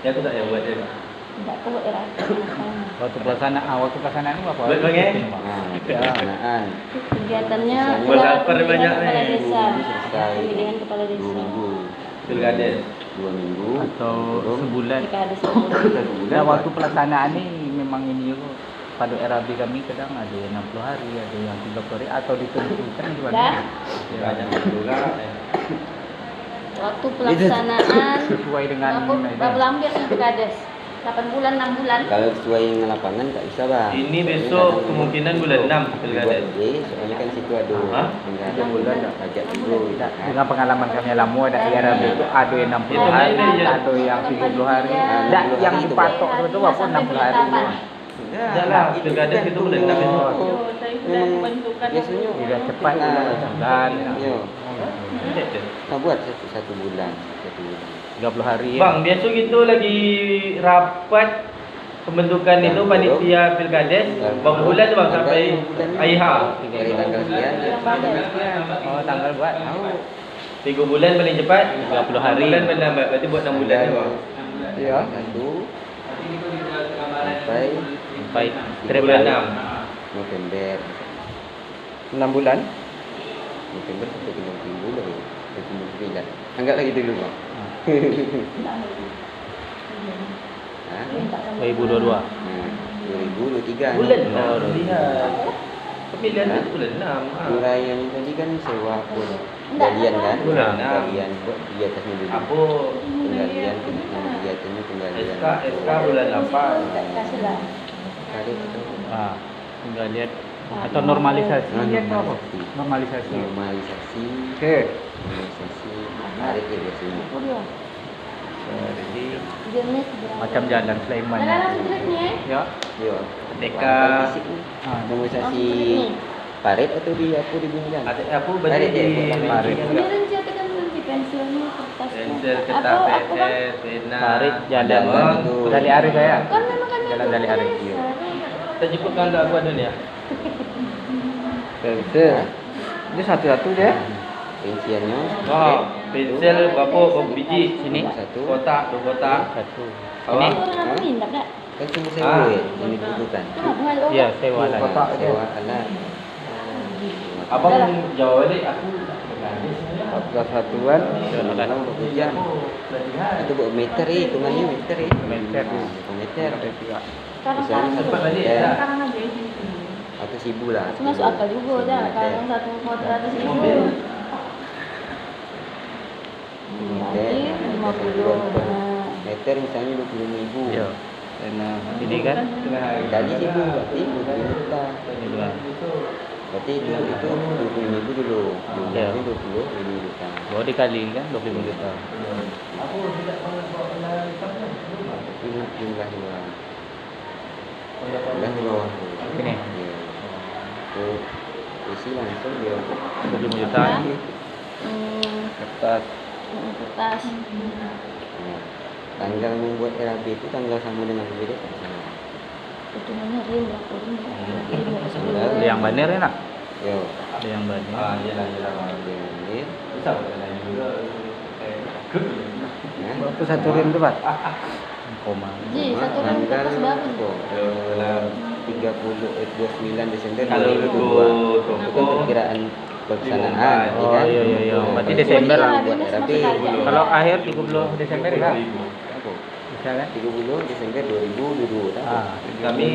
Ya aku tak ya buat dia. Tidak tahu era. Waktu pelaksanaan ini apa? Buat bang ya? Nah, pelaksanaan. Kegiatannya Buat adalah lapar banyak pemilihan kepala nih. desa. Selesai. Pemilihan kepala 2 desa. minggu. Pilkades. 2 minggu. Atau sebulan. Pilkades. Nah, waktu pelaksanaan ini memang ini juga pada RAB kami kadang ada yang 60 hari, ada yang 30 hari atau ditentukan gimana? Dah. Banyak juga. Waktu pelaksanaan Sesuai dengan berapa lama biasanya pilkades? 8 bulan, 6 bulan. Kalau sesuai yang lapangan tak bisa bang. Ini besok kemungkinan bulan 6 pilkades. Soalnya kan situ ada Hah? anggaran bulan pajak dulu. Dengan pengalaman kami yang lama ada di RAB itu ada yang 60 Itu hari, ini ya. ada yang 70 hari. Ah, Dan 60 yang hari itu, dipatok itu apa 60 hari. Janganlah, pilkades itu bulan 6 besok. Memang biasanya Tidak cepat dan Yo, kita buat satu bulan. 30 hari. Bang, biasa gitu lagi rapat pembentukan itu panitia pilkades bang bulan tu bang sampai IH Dari tanggal sekian ya tanggal sekian. Oh, tanggal buat. Tahu. 3 bulan paling cepat 30 hari. bulan paling lambat berarti buat 6 bulan ya bang. Iya. 1 Sampai Bulan 6. November. 6 bulan. November sampai 30 bulan. 29. Anggap lagi dulu bang. Hah? 2022. Nah, 2023. Bulan nih. 6 lihat. Pemilihan Hah? itu bulan 6. Surai yang tadi kan sewa pun penggalian kan? Bulan Penggalian buat di atasnya dulu. Apa Penggalian kegiatannya penggalian. SK bulan 8. Kasihlah. Karet itu. Ah, tinggal lihat atau normalisasi Nah, atau apa? normalisasi. Normalisasi. Normalisasi. Oke. Normalisasi. Karet ya biasanya. Jadi Jenis macam jalan Sulaiman. Ada langsung jeleknya. Ya. Yo. TK. Fisik nih. Ah, Normalisasi paret atau di apa di bingkisan? Ada apa berarti Parit ya, di buat parit. Ini rencana kan nanti pensilnya kertasnya. Pensel, Apa kertas, apa kan? PS, pena. Parit jalan Jalan itu. dari Arif saya. Kan memang kan Jalan dari Arif. Kita jemputkan dah aku ada ni ya. Pensel. Ini satu-satu deh. Rinciannya. Oh, pensel berapa biji? Sini Satu. Kotak, 2 kotak. satu. Awak? Orang aku minta tak? Kan cuma Ah. sewa ya yang dibutuhkan. Kenapa hal orang? Iya, sewa lah. Kotak. Sewa alat. Abang jawab balik aku 14 satuan. Dalam jam. Itu buat meter hitungannya meter Meter. Nah, hitung meter. Sekarang Misalnya kan satu balik meter. dah. sekarang aja. 100.000 lah. Masuk akal juga dah. Kalau satu motor 100.000. Berarti 50 meter misalnya 20.000. Iya. Karena ini kan Kali situ berarti 20 juta. Berarti itu 20.000 dulu. Iya. Jumlahnya 20 juta. baru dikali kan 25 juta. Ini jumlahnya. Jumlah di bawah. Ini Iya. Itu isi langsung dia 25 juta. kertas. kertas. Nah, tanggal membuat RAB itu tanggal sama dengan BPD. Itu mana rim berapa rim? Rim berapa Tanggal sebelum? Yang banner enak. Yo, Yang banner. Iyalah. ini. Bisa berjalan juga. Ya. Berapa satu rim tu, Pak? Koma. Ji, satu rim kertas berapa? 29 Desember Kalau 2022. itu Itu kan perkiraan pelaksanaan, ya Oh kan? iya iya iya. Berarti Nah, Desember lah. buat RAB. Kalau akhir 30 Desember kan? Bisa kan? 30 Desember 2022. Ah, Kami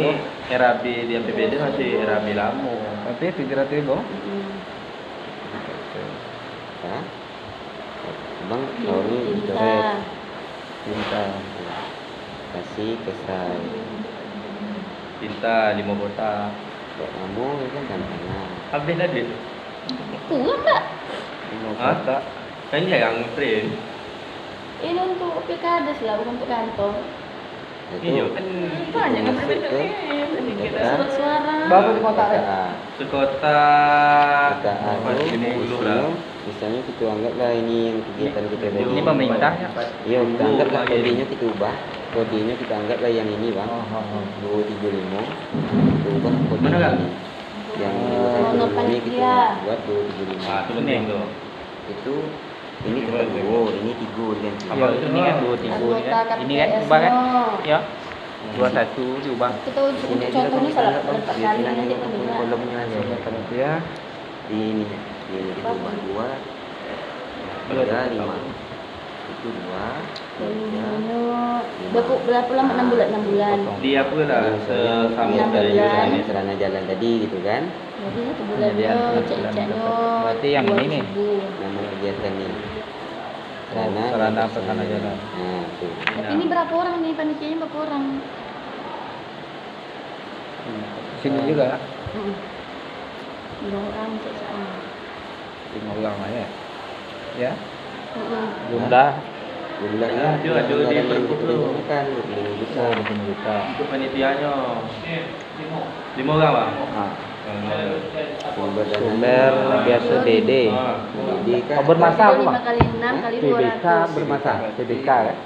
RAB di APBD masih RAB lama. Berarti 700.000. Ya. Bang, tahun ini coret Tinta. minta kasih kesal. Tinta 5 kotak. Buat kamu ya kan gampang. Habis dah duit. Kurang tak? Ah, tak. Kan yang print. Ini untuk PKDS lah, bukan untuk kantor. Iya, Itu kan Banyak kan masuk ke surat suara. Berapa di kotak? KTA. sekotak KTA itu 50 lah. misalnya kita anggaplah ini yang kegiatan kita tadi. ini pemerintahnya. Iya, kita anggaplah kodenya kita ubah. Kodenya kita anggaplah yang ini, Bang. 275. Kita ubah kode Mana, Kak? ini. Yang Nomor 275 ini kita panitia. buat 275. Ah, itu penting tuh. Itu ini tetap dua, ini 3 diganti. Iya, ini kan 23 ini kan. Ini kan ubah kan? Ya. 21 diubah. Kita untuk contohnya salah empat kali nanti kita bilang. kolomnya aja. Ya. Ini kita ubah 2 3 5. Itu 2 Berapa lama 6 bulan? 6 bulan. Di apa lah sesama Enam dari bulan. ini. sarana jalan tadi gitu kan. Jadi satu bulannya cek-ceknya. Berarti yang ini nih. 2.000. Nama kegiatannya sarana Sarana prasarana jalan. Nah, tuh. Ini berapa orang nih panitianya berapa orang? Sini juga. 2 orang cek-ceknya. 5 orang aja. Ya. Jumlah Jumlahnya Ada di anggaran yang pergub kita tu. rencanakan 25 juta. 25 juta. Untuk panitianya. 5 orang bang. Ah. Sumber dana Sumber biasa DD. jadi kan Oh, bermasa apa, Bang? 5 kali 6 kali PBK 200. bermasa. PBK kan?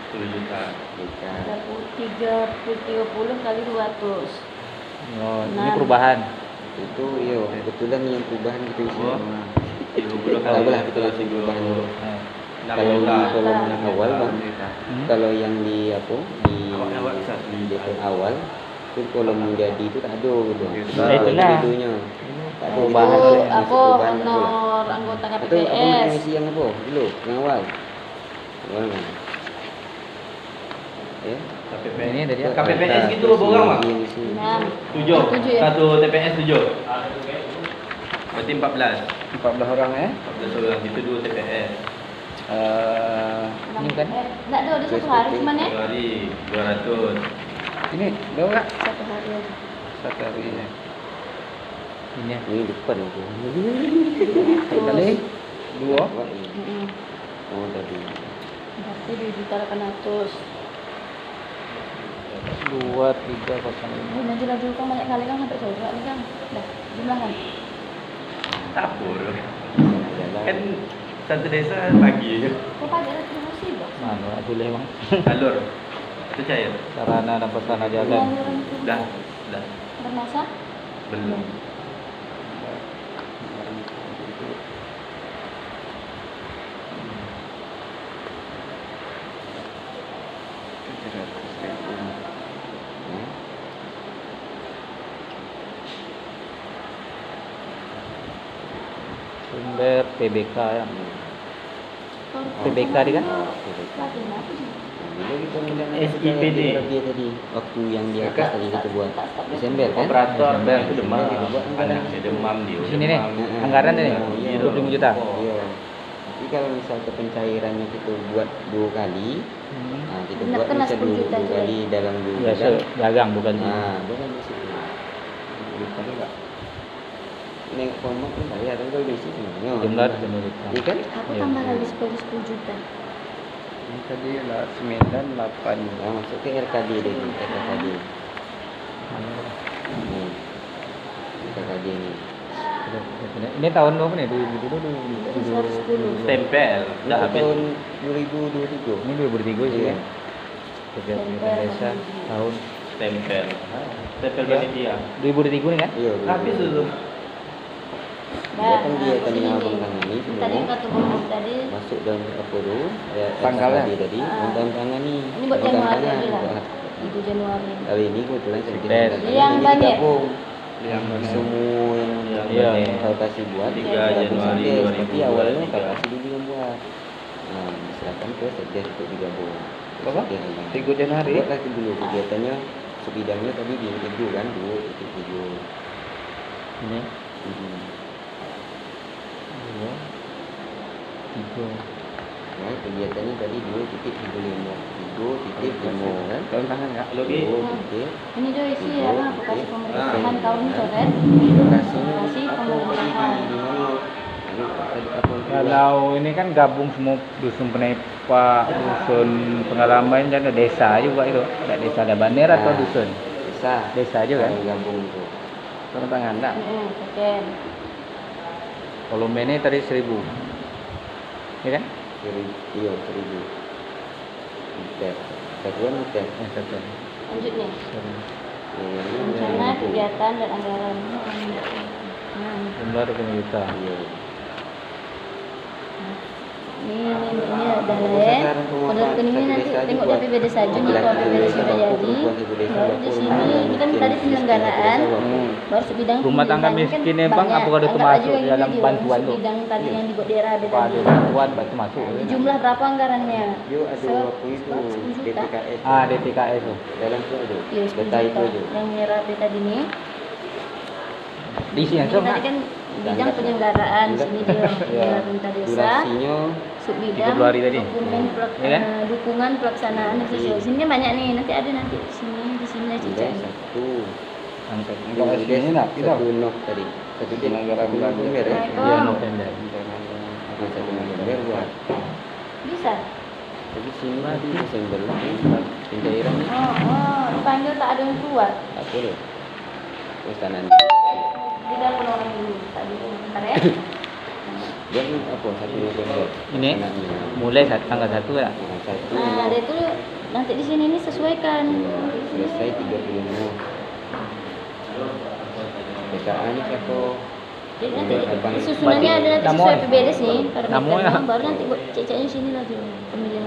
10 juta. BK. 30 kali 200. Oh, ini Enam. perubahan. Itu iya kebetulan yang perubahan kita isi. Oh. 30 Tahu kali lah kita langsung perubahan dulu. Nah, Kalau di kolom yang awal bang, Hmm. kalau yang di apa di Awalnya awal bisa. DP awal itu kolom menjadi itu tak ada gitu. Nah, itulah. Videonya. Tak ada Perubahan gitu. oleh- Masuk Apa perubahan tu lah. honor anggota Atau apa yang KPPS? isi yang apa dulu yang awal. Awal kan. Ya. KPPS. Ini tadi ya. KPPS gitu berapa orang bang? 6. 7. Tujuh ya? Satu TPS 7. Berarti 14. 14 orang ya. 14 orang. Itu 2 TPS. Ini kan? Enggak ada satu hari cuman ya? 2 hari 200. Ini berapa, Kak? Satu hari aja. Satu hari ya. Ini ya. Ini depan tu. Kali 2. Mm-mm. Oh tadi. Berarti 2.800.000. 2 3 0. Oh, nanti laju kan banyak kali kan sampai sore nih kan. Dah, jumlah kan. Tapur. Jalan. Kan satu desa pagi je. Kok pagi ada distribusi loh? Mana lah boleh bang. Alur. Itu cair. Sarana dan prasarana jalan. Dah. Dah. Bermasa? Belum. Sumber PBK ya. PBK di kan? Lagi apa sih? Bila kita melaksanakan SIPD. dia tadi waktu yang di atas tadi kita buat Desember kan? Operator Desember. itu demam. Kita buat anggaran. Anaknya demam dia. Di sini nih. Heeh. Anggaran ini Iya. 25 juta. Iya. Tapi kalau misal ke pencairannya kita buat 2 kali, nah kita Nak buat kena bisa 10 juta 2 je. kali dalam 2 Biasa bulan. dagang bukan. Nah, bukan di situ. Lupa juga. Nengok format kan bayar kan kalau basic sebenarnya. Jumlah Iya kan? Aku Iya. tambah lagi 10 juta. Ini tadi lah 9, 8. Nah, masuk ke RKD tadi, RKD. Nih. RKD ni. Ini tahun berapa nih? 2010. Jadi 110. Tempel. Dah habis. Tahun 2023. Ini 2003 sih Iya. ya. Kegiatan desa tahun Tempel. Tempel panitia. 2003 nih kan? Iya. Habis tu. Dia kan dia aku tadi sini abang nih. tangan ni Tadi semua. kata bos tadi. Masuk dalam apa tu? Tanggalnya? RKD tadi. Ah. Tanda tangan ni. Ini buat Tanda Januari tangan. lagi lah. Buat. Itu Januari. Kali ini kebetulan saya bikin Best. tanda tangan. Yang Ini banyak. digabung. Yang mana? Semua yang Iya. kau kasih buat 3 digabung Januari Satgas. Tapi 2023. awalnya kau kasih dulu yang buat. Nah, diserahkan ke Satgas untuk digabung. Apa? Satgas yang banyak. 3 Januari. Buat lagi dulu kegiatannya sebidangnya tadi di Tejo kan 2.7. Ini Hmm. 2 3 Ya, kegiatannya tadi 2.75. 2.5 kan? Tahun tangan enggak? Lagi. 2. Ini dia isi apa? Bekasi pemerintahan tahun ini coret. Lokasinya Bekasi apa tadi pemerintahan. di mana? Tadi apa? Kalau ini kan gabung semua dusun penepa, dusun pengalaman dan desa juga itu. Ada desa ada banner atau Nah. dusun? Desa. Desa juga kan? Kalau gabung itu. Tahun tangan enggak? Oke. Volume ini tadi 1000. Ya kan? 1.000. Meter. Satuan meter. Satu. Lanjut nih. Yang Rencana kegiatan dan anggaran. Nah, Jumlah 20 juta. Iya. ini udah lain. Pada rekeningnya nanti tengok di APBD saja nih kalau APBD sudah jadi. Baru di sini ini kan tadi penyelenggaraan. Baru sebidang Rumah tangga pemerintahan kan miskin ni, bang, banyak. apakah itu Anggap termasuk aja yang dalam ini, bantuan tu? Sebidang tadi yang dibuat di RAB Apa tadi. ada bantuan baca masuk. Di jumlah berapa anggarannya? Yo ada waktu itu 10 juta. DTKS. Ah, DTKS tu. Dalam tu ada. Iya, 10 Data itu juta. aja. Yang RAB tadi nih. Di sini Ini tadi kan bidang penyelenggaraan sini dia pemerintah desa. Durasinya Subbidang 30 hari tadi. dokumen Ya kan? dukungan pelaksanaan dan sesuai. Sini kan banyak nih, nanti ada nanti di sini ada cicak. 1. Angkat. Enggak sini nak. Kita 1 Nok tadi. 1 Anggaran bulan November ya. Ya, November. Nah, 1 November buat. Bisa. Tapi sini tadi Desember lah pencairan ni. Oh, dipanggil tak ada yang keluar. Tak boleh. Pesanan. Di dalam orang dulu. Tadi bentar ya. Dia ni apa 1 November. Ini Pesanannya. mulai tanggal 1 lah. Nah, 1 Nah, dia itu nanti di sini nih sesuaikan. selesai 35. PKA ni siapa? Jadi nanti Abang. susunannya ada nanti Namun- sesuai PBD sih. Pada namun mereka ya. baru nanti buat cecaknya sini lagi. Pemilihan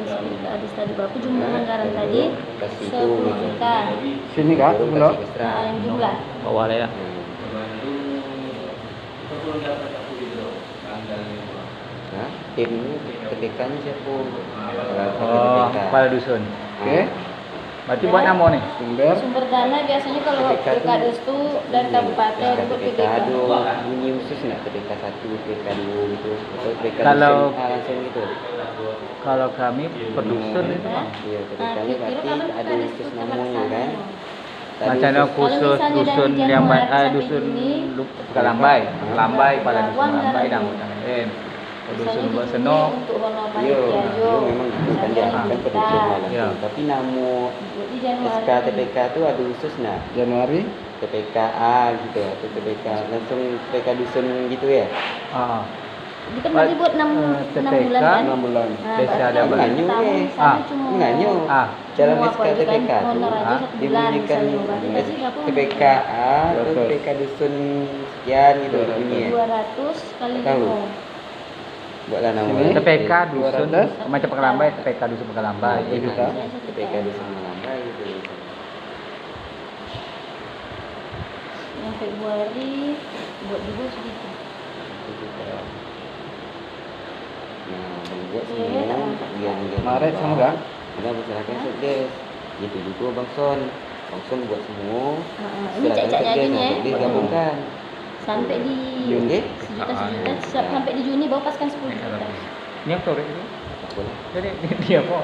ada tadi berapa jumlah anggaran tadi? Kasih 10 juta. Sini kak, Baru belum? kasih extra. Nah, yang jumlah. Bawah lah ya. Nah, tim ni TPK-nya siapa? Oh, kepala dusun. Okey. Berarti buat nama ni. Sumber. Sumber dana biasanya kalau TPK tu- pilkades tu dari kabupaten TPK buat TPK PBK. ada bunyi khusus nak TPK 1, TPK 2 gitu. Atau TPK Kalau- dusun, langsung gitu. Kalau kami per dusun itu Hah? Iya, TPK Nah, ni kira-kira berarti kamu tak ada pilkades khusus tu namanya terlaksana. kan. Tak ada macam mana khusus. khusus misalnya dari dusun yang Januari sampai dusun Juni, Pekalambai, Pekalambai pada dusun Labuan Pekalambai dan dah Labuan. bukan lain. Dusun Misalnya buat di senok. sini untuk honor Iya, panitia jo. dia memang gitu kan dia akan pendusun malam Ya. tu. Tapi nama Di Januari. SK TPK tu ada khusus nak. Januari. TPKA gitu atau TPK langsung TPK dusun gitu ya. Ah. Dia kan berarti buat 6 TPK, bulan kan? 6 bulan. Nah, Desa berarti ada kan banyak tahun ni. sana Ah, cuma Menganyo. Ah. Dalam cuma SK apa, dia kan TPK tu honor aja ah, 1 dia bulan bunyikan misalnya. Berarti tadi berapa? TPKA atau Betul. TPK dusun sekian gitu Betul. bunyi. 200 kali Tahu. 5. Buatlah nama. Sini. TPK dusun 200. macam Pekalambai, TPK dusun Pekalambai. Iya, juta. TPK dusun Malambai gitu. Yang Februari buat juga segitu. Itu juga. Nah, dan buat Iya, tak semua mampu. yang Maret sama enggak? Udah berserakan sekdes. Gitu juga Bang Son. Bang Son buat semua. Ini cek-ceknya aja nih Sekdes gabungkan. Sampai di Okey. sejuta sampai di Juni baru paskan 10 juta. Ini yang sore itu. Tak boleh. Jadi dia apa?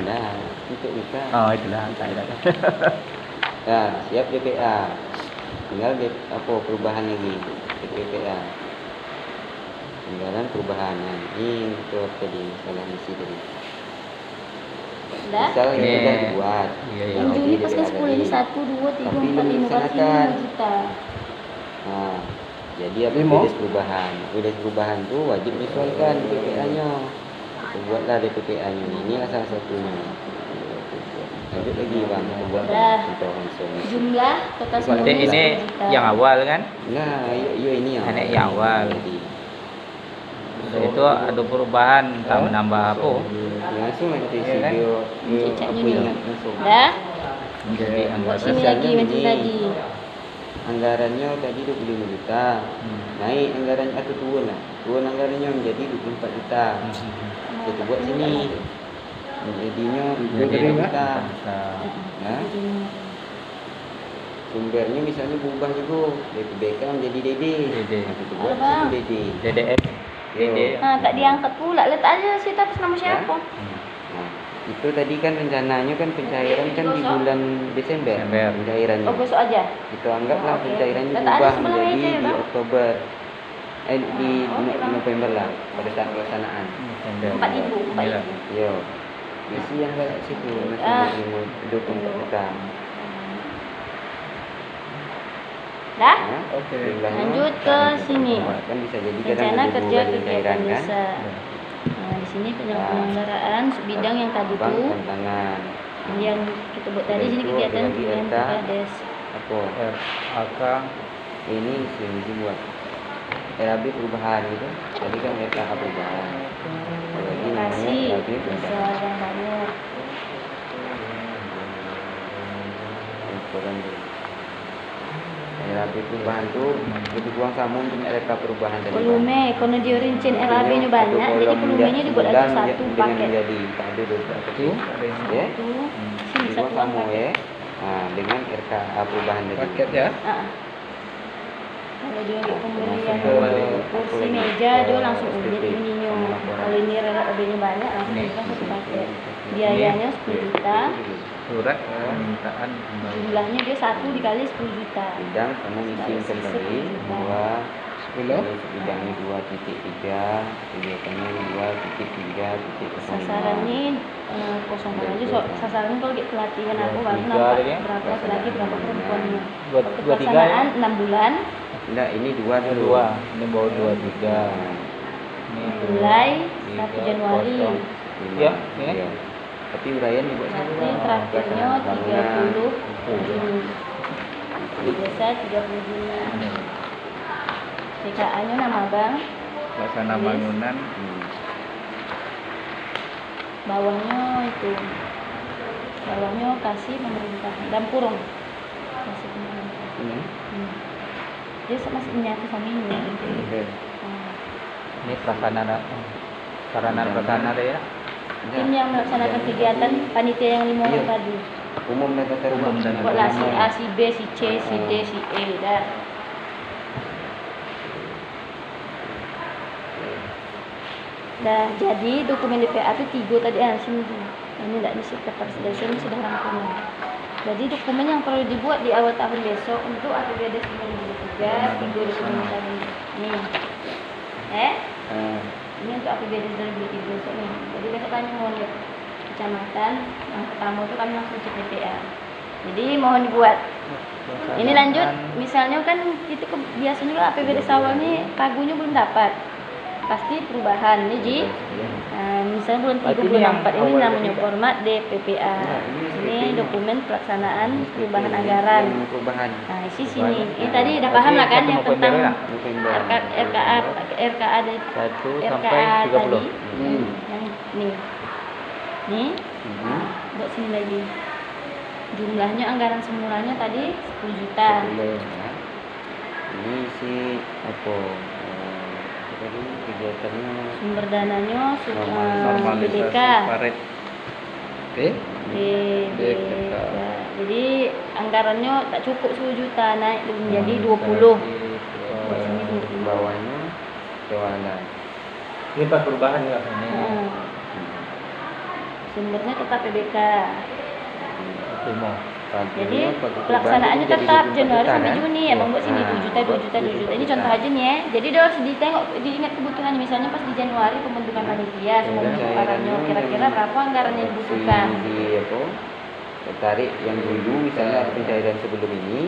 Nah, untuk nikah. Oh, itulah tak ada. Nah, siap DPA. Tinggal apa perubahan lagi DPA. Anggaran perubahan. Nah, ini itu tadi salah isi tadi. Dah. Misal yang Iya. sudah dibuat. Iya, iya. Yang Juni Lagi paskan DPA 10 ini tadi. 1 2 3 Tapi 4 belum 5 berarti dilaksanakan. 5 juta. Nah, jadi apa Lima? BPS perubahan? BPS perubahan tu wajib menyesuaikan DPA-nya. Kita buatlah DPA-nya. Inilah salah satunya. Lanjut lagi bang, kita buat Dah. contoh langsung. Jumlah total Berarti semuanya ini 10 juta. yang awal kan? Nah, yo ini ya. Ini yang awal. Jadi, Itu ada perubahan, tak menambah apa? langsung lah kita isi Iya kan? dia. Dia Cecak apa ni. ingat langsung. Dah. Jadi Buat anggaran sini Misalnya lagi macam begini. tadi. Anggarannya tadi 25 juta. Naik anggarannya atau turun lah. Turun anggarannya menjadi 24 juta. Kita buat sini. Jadinya 25 juta. Nah, sumbernya misalnya berubah juga dari BK menjadi DD. DD. Nah, kita buat Apa? sini DD. DDS. Yo. Nah, tak diangkat pula. Letak aja situ atas nama siapa. Nah, itu tadi kan rencananya kan pencairan kan di bulan Desember. Desember. Pencairannya. Oh, besok aja. Itu anggaplah Oke. pencairannya Letak aja berubah sebelah menjadi meja ya, di Bang. Oktober. Di Oke, Bang. November lah pada saat pelaksanaan. 4.000, 4.000. Yo. Isi yang kat situ masih Ah. 24 juta. Dah? Nah, Okey. jumlahnya Lanjut ke sini. Kan bisa jadi kadang Rencana ada kerja 2 kali kegiatan pencairan kan. desa. Nah, di sini penyelenggaraan bidang yang tadi Bang tuh tantangan. yang kita buat tadi sini Itu kegiatan ada lagi pilihan RK. Pilkades. Apa? RAK. Ini sih buat RAB perubahan gitu. Tadi kan RKA perubahan. Lagi Terima namanya kasih. RAB Bisa perubahan. yang banyak. Laporan dulu. RAB perubahan tuh lebih kurang sama untuk RK perubahan tadi. Bang. Volume, kalau dia rincian RAB nya banyak, jadi volumenya dibuat lagi satu paket. Menjadi tak ada 12 kecil. Ya. Itu sini Lebih satu kurang sama paket. ya. Nah, dengan RKA perubahan tadi. Paket ya. Ah. Kalau dia untuk pembelian Masuk ke- kursi apa lagi? meja, dia langsung Ke unit SPP. ininya. Kalau ini RAB-nya banyak, langsung Ini. kita satu paket. Biayanya 10 juta. Surat permintaan kembali. Jumlahnya dia 1 dikali 10 juta. Bidang kamu isi kembali 2 10. bidangnya 2.3 kegiatannya 2.3.0. Sasarannya kosongkan aja. So, sasarannya kalau kayak pelatihan aku baru Tiga nampak tadi ya? berapa laki berapa perempuannya. Dua Waktu tiga ya? pelaksanaan 6 bulan, Enggak, ini 2 dulu. Dua. Ini baru 23. Nah, Ini mulai 1 tiga, Januari. kosong. lima. Ya, ya. Iya. Tapi uraian dibuat satu. Nanti terakhirnya 30 Juni. Biasa 30 Juni. TKA-nya nama Bang, Pelaksana bangunan. bawahnya itu. Bawahnya kasih pemerintah dan kurung. Kasih pemerintah. Ini. Dia masih menyatu sama ini. Oke. Nah, Ini pelaksana sarana pelaksana deh ya. tim yang melaksanakan kegiatan panitia yang 5 orang Iya. tadi. Umum dan tata ruang. Umum dan- Buatlah si A, si B, si C, si D, si E. Dah. Dah jadi dokumen DPA itu 3 tadi sini. Ini tidak diisi kertas dasar ini sudah rangkuman. Jadi dokumen yang perlu dibuat di awal tahun besok untuk APBD 2023 3 dokumen tadi. Nih. Ini untuk APBD 2023 besok nih. Jadi besok kami mau lihat kecamatan. Yang pertama itu kami langsung cek DPA. Jadi mohon dibuat. Ini lanjut, misalnya kan itu biasanya juga APBD awal nih pagunya belum dapat. Pasti perubahan nih Ji. Misalnya bulan 3 Berarti ini bulan yang 4 ini awal namanya DPA. format DPPA. Ini dokumen pelaksanaan perubahan anggaran. Perubahan. Nah, isi sini. Ini tadi udah paham lah kan yang tentang November. RKA dari 1 sampai RKA 30. tadi. Hmm. Yang nih. Nih, buat sini lagi. Jumlahnya anggaran semulanya tadi 10 juta. Ya. Ini si apa? Tadi kegiatannya Sumber dananya Normalisasi BDK. Paret. Jadi anggarannya tak cukup 10 juta, naik menjadi 20. Bawahnya kewalan. Ini pas perubahan nggak? Sumbernya tetap PBK. Semua. Jadi pelaksanaannya tetap Januari sampai Juni ya, Bang, buat sini 2 juta, 2 juta, 2 juta. Ini contoh aja nih ya. Jadi dia harus ditengok, diingat kebutuhannya. Misalnya pas di Januari pembentukan panitia, semua pengeluarannya kira-kira berapa anggaran yang dibutuhkan. Tertarik yang dulu misalnya pencairan sebelum ini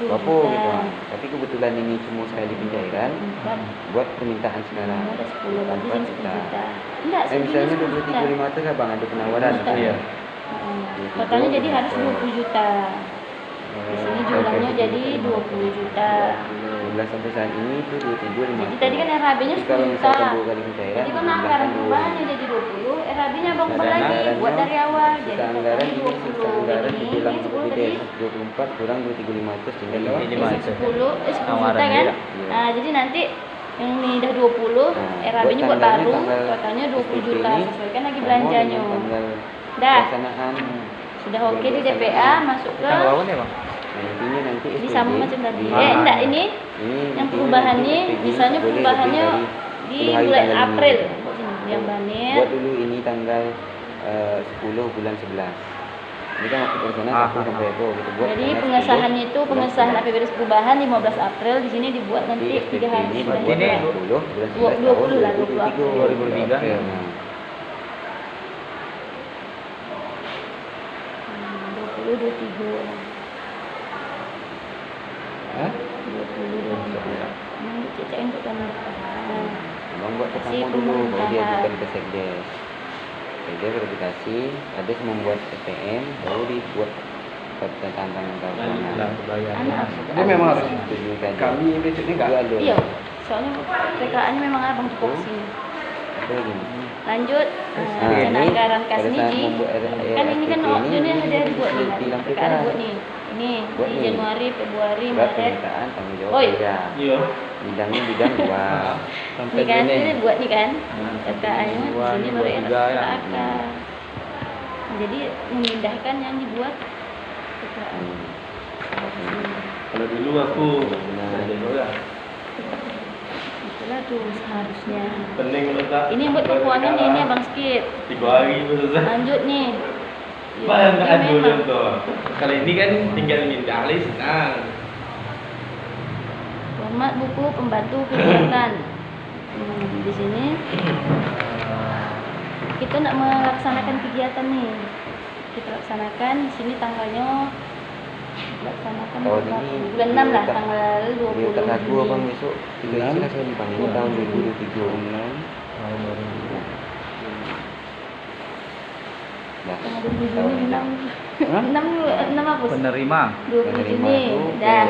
berapa gitu. Tapi kebetulan ini cuma sekali pencairan, buat permintaan sekarang. Ada 10 lagi yang 10 juta. Enggak, Misalnya 23.500 abang ada penawaran. Iya. Totalnya jadi harus 20 juta. Di sini jumlahnya jadi 20 juta. Jumlah sampai saat ini itu 23.500. Jadi tadi kan RHB-nya 10 Kalau juta. misalkan 2 kali pencairan, Jadi kan anggaran perubahannya jadi 20, RHB-nya Bang lagi buat dari awal. Jadi anggaran totalnya ini 20. anggaran Jadi dibilang ini 10 tadi. 24 kurang 23.500 tinggal 10 500. 10 juta kan? Nah, jadi nanti yang ini udah 20, RHB-nya buat baru, totalnya 20 juta. Sesuaikan lagi belanjanya. Dah. Pelaksanaan. Sudah oke di DPA, masuk ke Nah, intinya nanti ini SPP. sama macam tadi. Enggak, ini yang perubahannya, misalnya perubahannya di bulan April. Yang banyak. Buat dulu ini tanggal 10 bulan 11. Ini kan waktu pelaksanaan 1 sampai 2 gitu. Buat Jadi tanggal pengesahannya 10 itu pengesahan APBD perubahan 15 April, di sini dibuat nanti 3 hari ini sudah buat jadi. 10 bulan 11 20 lah, 2023. Nah, 20 23. Hah? 20 23. Ini cek untuk kamu. Abang buat ke Si kamu dulu, baru dia pemerintahan. ajukan ke Sekdes. Sekdes verifikasi, ada membuat SPM, baru dibuat tantangan Dia memang harus. Setujukan. Kami besoknya enggak. Iya, soalnya PKA-nya memang abang cukup sini. Apa lagi? Lanjut, rencana anggaran Kasniji. Kan ini kan waktunya ada dibuat nih, PKA ada buat nih. Ini di Januari, Februari, Buat Maret. permintaan tanggung jawab Oi. kerja. Iya. Bidangnya bidang 2. Ini kan ini buat nih kan. PKA-nya di sini baru RAK. Jadi memindahkan yang dibuat PKA. Kalau dulu aku Itulah tuh seharusnya. pening letak. Ini yang buat keuangan nih, ini abang skip. 3 hari itu selesai. Lanjut nih. Bayang Ini kan dulu memang. tuh. Kali ini kan tinggal minta alih senang. Format buku pembantu kegiatan. Di sini kita nak melaksanakan kegiatan nih. Kita laksanakan di sini tanggalnya laksanakan Tahun ini bulan 6 lah, tanggal 20 Dia tak lagu Juni. abang besok. Tiga isi lah saya dipanggil ini tahun 2023. Dah. Tanggal 20 Juni 6 apa? Penerima. 20 Juni. Dah.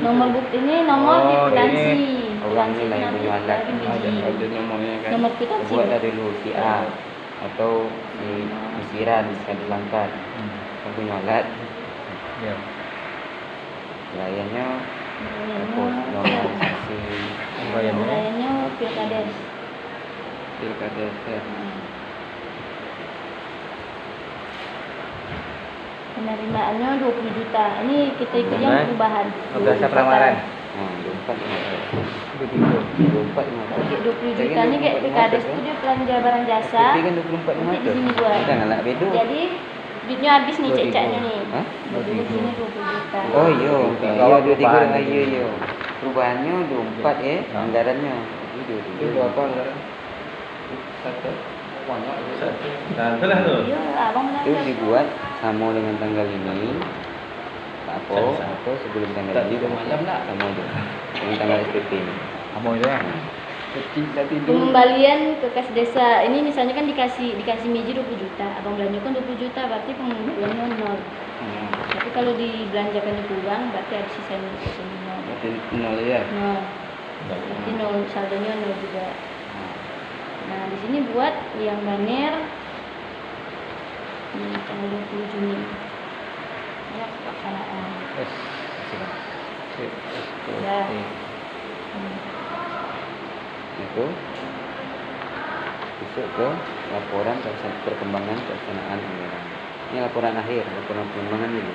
Nomor bukti ini nomor Oh, kwitansi. Orangnya lah yang Nanti menyualat. dari biji. Ada nomornya kan. Nomor kwitansi. Buat dari dulu si A atau si Isiran, Kadi Langkat. Kan punya alat. Ya. Layannya normalisasi. Layannya pilkades. Pilkada. Penerimaannya 20 juta. Ini kita ikut yang perubahan. Berasa pelamaran. Nah, 24 20 juta ini kayak pilkades itu dia belanja barang jasa. Tapi kan 24 Nanti di sini buat. Jangan nak bedo. Jadi duitnya habis nih cek-ceknya nih. Hah? Jadi di sini 20 juta. Oh iya, Kalau iya 23 perubahan. iya iya. Perubahannya 24 anggarannya. Itu apa anggaran? Satu. Nah, itulah tuh. Iya, abang Itu benar. dibuat sama dengan tanggal ini. Apa? Atau sebelum tanggal Tak ini? tidur malam nak. Sama aja. Dengan tanggal SPP ini. Kamu itu ya? Kecil tak tidur. Pengembalian ke kas desa. Ini misalnya kan dikasih miji 20 juta. Abang belanjakan 20 juta berarti pengembaliannya 0. Tapi kalau dibelanjakannya kurang berarti ada sisanya nol. Berarti nol ya. Nol. Berarti nol, saldonya 0 juga. Nah, di sini buat yang banner ini tanggal 20 Juni. Ya, pelaksanaan. Ya. Itu. Besok ke laporan perkembangan pelaksanaan anggaran. Ini laporan akhir, laporan pengembangan dulu.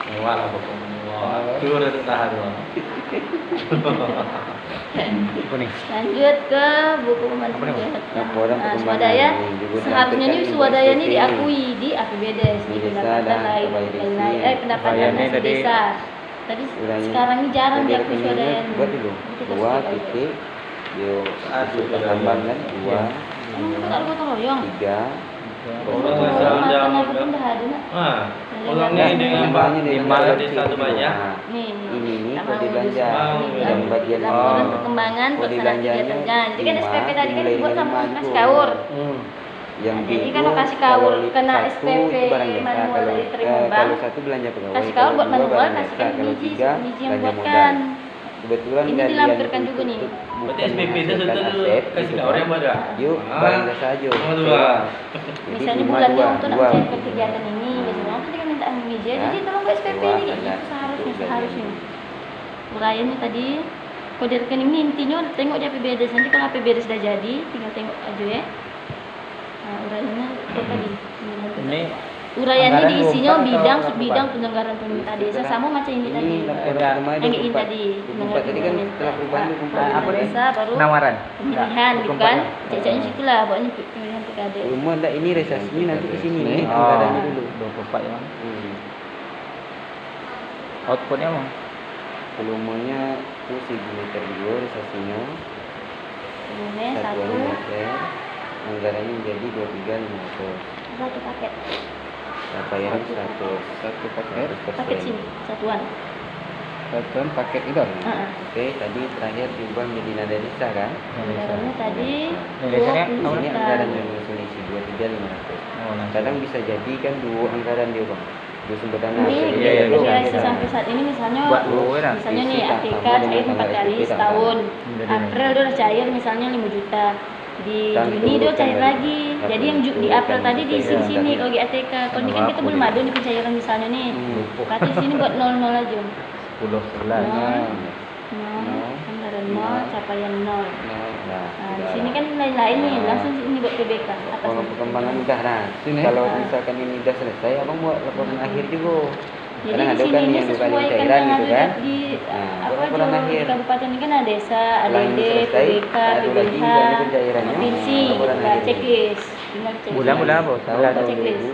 Mewah lah pokoknya. Mewah. Itu udah tahan loh. Lanjut ke buku pemandu Laporan perkembangan swadaya. ini juga Seharusnya diaturkan nih di swadaya ini SPP. diakui di APBDes di Di desa pendapatan dan kepala desa. pendapatan Bayarnya dinas tadi- desa. Tadi Uraian- sekarang ini jarang Jadi diakui rekeningnya swadaya. ini. buat dulu. Itu ke 2 SPP aja. titik. Yo, Aduh, tambang kan 2, Emang itu kalau gotong royong. 3. Orang Orang nggak salah makan jam. aku pun dah ada nak. Ah, orangnya ini dengan Tambangnya di lima dalam desa kecil tu banyak. Nah, Nih, ini sama kode urus. belanja Ini yang bagian laporan perkembangan kode pelaksanaan belanjanya kegiatannya. Jadi kan 5, SPP tadi kan dimulai dibuat dari sama 5 kasih juga. kaur. Yang Jadi itu kalau kasih kaur kena satu SPP itu barang jasa, manual kalau diterima bank. kalau satu belanja pegawai, Kasih kaur kalau buat dua manual, barang kasihkan jasa, kalau biji, tiga biji yang belanja buatkan. modal. Kebetulan Ini galian dilampirkan juga untuk nih. Berarti bukan SPP itu menghasilkan sudah aset, kasih gitu kaur kan. yang ada. Yuk, barang jasa aja. Oh, dua. Sewa. Jadi Misalnya 5, bulannya 2, untuk nak 2. mencairkan kegiatan ini, biasanya orang tadi kan minta meja, Ya. jadi tolong buat SPP Sewa, ini, ada. itu seharusnya, Itu seharusnya. Uraiannya tadi, kode rekening ini intinya tengok di APBDes, nanti kalau APBDes sudah jadi, tinggal tengok aja ya. Nah, uraiannya itu tadi. Ini Uraiannya anggaran diisinya 24 bidang, atau subbidang penyelenggaraan pemerintah desa, sama macam ini tadi. laporan Ada. perkembangan Yang ini 24. tadi, 24 tadi kan setelah perubahan 24. apa nih? desa, baru Penawaran. pemilihan gitu kan. Cek-ceknya situ lah, buatnya pemilihan PKD. Rumah enggak ini realisasinya nanti ke sini nih Oh, anggarannya dulu. 24 ya, Bang. Hmm. Outputnya, Bang. Volumenya itu 1000 liter juga realisasinya. Volume 1 satu, liter. Anggarannya menjadi 23.500. satu paket. Bayaran 100. Satu paket. Paket sini, satuan. Satuan paket itu. Oke, tadi terakhir diubah menjadi nada desa kan? Anggarannya tadi Desanya 20 Ini juta. anggaran yang selisih 23.500. Oh, langsung. Kadang bisa jadi kan dua anggaran dia bang, dua sumber dana. Ini Jadi iya, dua iya, biasa anggaran. sampai saat ini misalnya Buat dua lah. misalnya nih Isi tak ATK sama dengan cair 4 tanggal kali SPP tak setahun. Jadi April dia udah cair misalnya 5 juta. Di Kan Juni dia diturunkan cair dari- lagi. kan Jadi yang di diturunkan April tadi dari diisi cair sini tadi. kalau di ATK. Kalau ini kan kita belum ada nih pencairan misalnya nih. Berarti di sini buat 00 aja. 10 11. Nol, anggaran 0, capaian 0. Nah, Nah, di sini kan lain-lain nih, langsung ini buat PBK atas. kalau perkembangan udah nah, Sini. kalau misalkan ini udah selesai, abang buat laporan akhir juga. Jadi Kadang di ada sini kan ini yang dua kali sesuai kan cairan yang gitu ada kan. di Nah, apa buat laporan di akhir. kabupaten ini kan ada desa, Setelah ini ADD, selesai, PBK, ada lagi PBH, misalnya pencairannya. provinsi, Laporan nah, akhir. checklist. Tinggal checklist. Bulan apa? Tahun Bulan tahun checklist.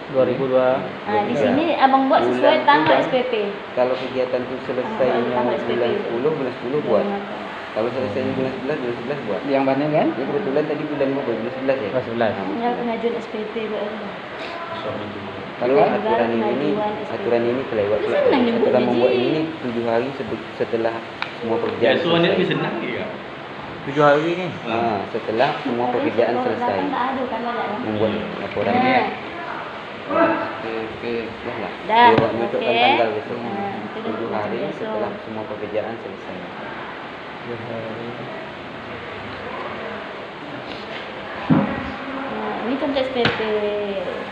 2002. Nah, di sini abang buat sesuai Bulan tanggal bulan. SPP. Kalau kegiatan itu selesainya Tanggal SPP. bulan 10 buat. Kalau selesainya bulan 11 buat. Yang mana kan? Ini kebetulan tadi bulan 11 ya. 11. Tinggal pengajuan SPP buat apa? Kalau Kan? aturan ini kelewat Itu pula. senang nyebut Aturan gaji. membuat ini 7 hari setelah semua pekerjaan Ya, suami selesai. lebih senang ya. 7 hari nih. Setelah semua pekerjaan selesai Tak ada kan banyak kan? membuat laporan Nah, ini. Oke. Lah. Dah, Dia buat menentukan oke. tanggal besok. Nah, itu 7 hari besok. setelah semua pekerjaan selesai. nah, ini contoh SPP.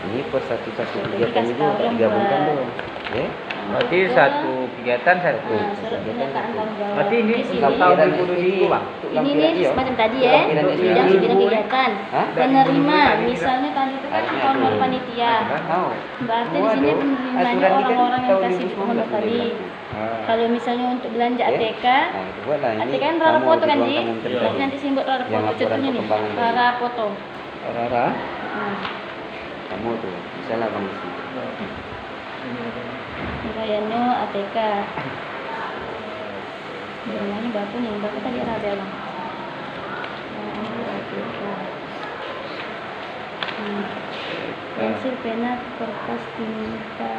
Ini per satu Jadi kegiatan kasih itu tahu yang digabungkan buat. dong. Ya. Berarti satu kegiatan satu. Nah, surat pernyataan tanggung jawab. Berarti ini Di sini. tahun 2022, Bang. Ini nih semacam tadi ya, Lampiran SPP. bidang bidang kegiatan. Hah? Penerima, misalnya tadi itu kan Harusnya hormon ada. panitia. Tahu. Berarti di Semua sini ada. penerimanya Aturan ini kan orang-orang yang tahun kasih 2019 honor tadi. Kalau misalnya untuk belanja Ya. ATK, Nah, itu buatlah ini. ATK kan rara kamu foto kan di ruang di, tamu Iya. terpadu. nanti simbol rara Yang foto laporan contohnya nih, perkembangan tadi. rara foto. Rara. Nah, Kamu tuh, bisa lah bang isi. Uraiannya ATK. Namanya bapak nih, bapak tadi ada bang. Nah, ini ATK. Pensil, pena, kertas, tinta.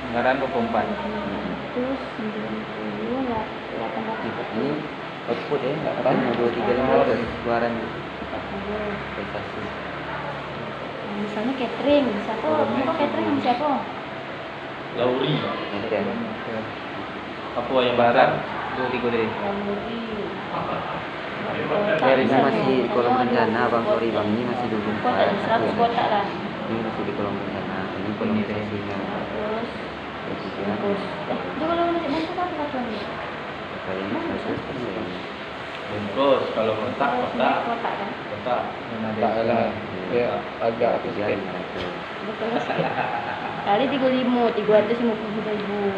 Anggaran 24. Terus 90, 800. Ini output ya, nggak apa? 23.500 keluaran prestasi. Nah, misalnya catering, siapa? Buka catering siapa? Lauri. Nanti ya. Apa yang Barat bakar? 23 dari. Lamuri. Ini masih di kolom rencana bang, sorry bang, ini masih 24. Kotak 100 kotak lah. Ini masih di kolom rencana, ini kolom sesinya. Terus Sesinya. itu kalau masih bungkus apa satuan? Kayaknya 100 kan ya. Bungkus kalau kotak kotak Kotak kan? kotak. Tak lah. Dia agak Tiga sikit. 500. Betul sikit. Kali 35, 350.000.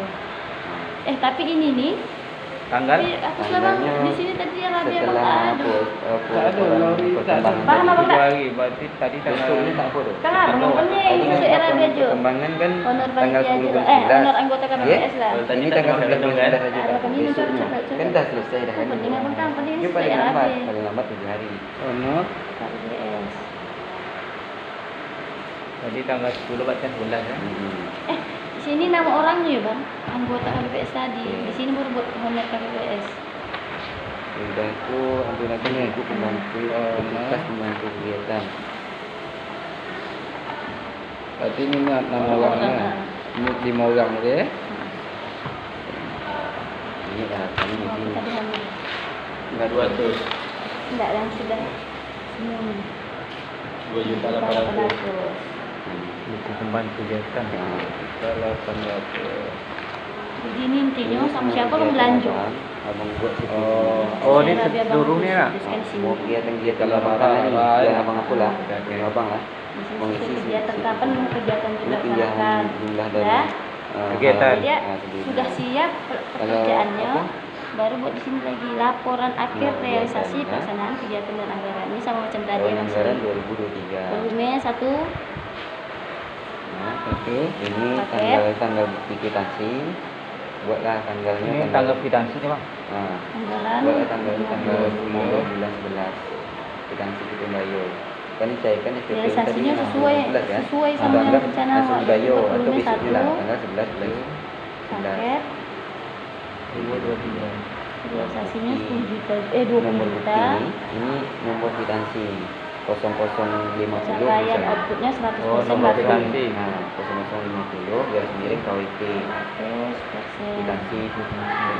Tapi ini nih, Tanggal tapi aku selama Tanggalnya di sini tadi Arabi abang Setelah tak ada. Tak ada, lori tak ada. Paham abang tak? lagi berarti tadi Besok tanggal ni tak apa tu. Kan abang yang pening Tadi kan masuk Arabi aja. perkembangan kan Honor tanggal panitia 10 aja bulan lah. 11. Honor anggota KPPS lah. Kalau tadi Ini tak tanggal ada 11 bulan kan? 11 aja Ada tak. kami minta Besoknya. cepat. Kan dah selesai dah kan. Penting abang kan, penting Dia masuk paling lambat, Arabi. paling lambat 7 hari. Honor. KPPS. tadi tanggal 10 baca 11 ya. Di sini nama orangnya ya bang, anggota KPPS tadi. Di sini baru buat honor KPPS. Sudah tu ambil nanti ni aku pembantu bekas pembantu kegiatan. Berarti ni nak 6 orang ni. Ini 5 orang je. Ini dah kami di sini. Tadi honor. Enggak 200. Enggak dan sudah semua. 2.800.000. Buku pembantu kegiatan. Salah 800. Jadi ini intinya sama siapa lo belanja. Abang buat situ. Oh, ni seluruh ni lah. Mau kegiatan Kalau abang marah, ni, marah, yang ya. abang aku lah. Yang abang lah. Di sini Mengisi sudah kegiatan kapan mau kegiatan Ini dilaksanakan. pinjaman jumlah dari Ya. Kegiatan. Dia sendiri. sudah siap pekerjaannya. Baru buat di sini lagi laporan akhir Ya, realisasi kegiatan, ya. pelaksanaan kegiatan dan anggaran. Ini sama macam tadi Tahun yang anggaran masih 2023. volume 1 Nah, Satu. ini Paket. tanggal bukti kwitansi. Buatlah tanggalnya. Ini tanggal kwitansi ni bang. Nah, anggaran. buatlah tanggal 10 bulan 11. Kwitansi kita bayar. Kan cairkan SPP Realisasinya sesuai sama Anggap rencana langsung awak. bayar atau Volume besoknya lah 1 tanggal 11 bulan 11. paket. 2023. Realisasinya 10 juta, 20 Nomor bukti juta. ini nomor kwitansi 0050 Capaian misalnya. outputnya 100% Oh, nomor bagus. kwitansi. Nah, 0050 garis miring KWP 100%. kwitansi.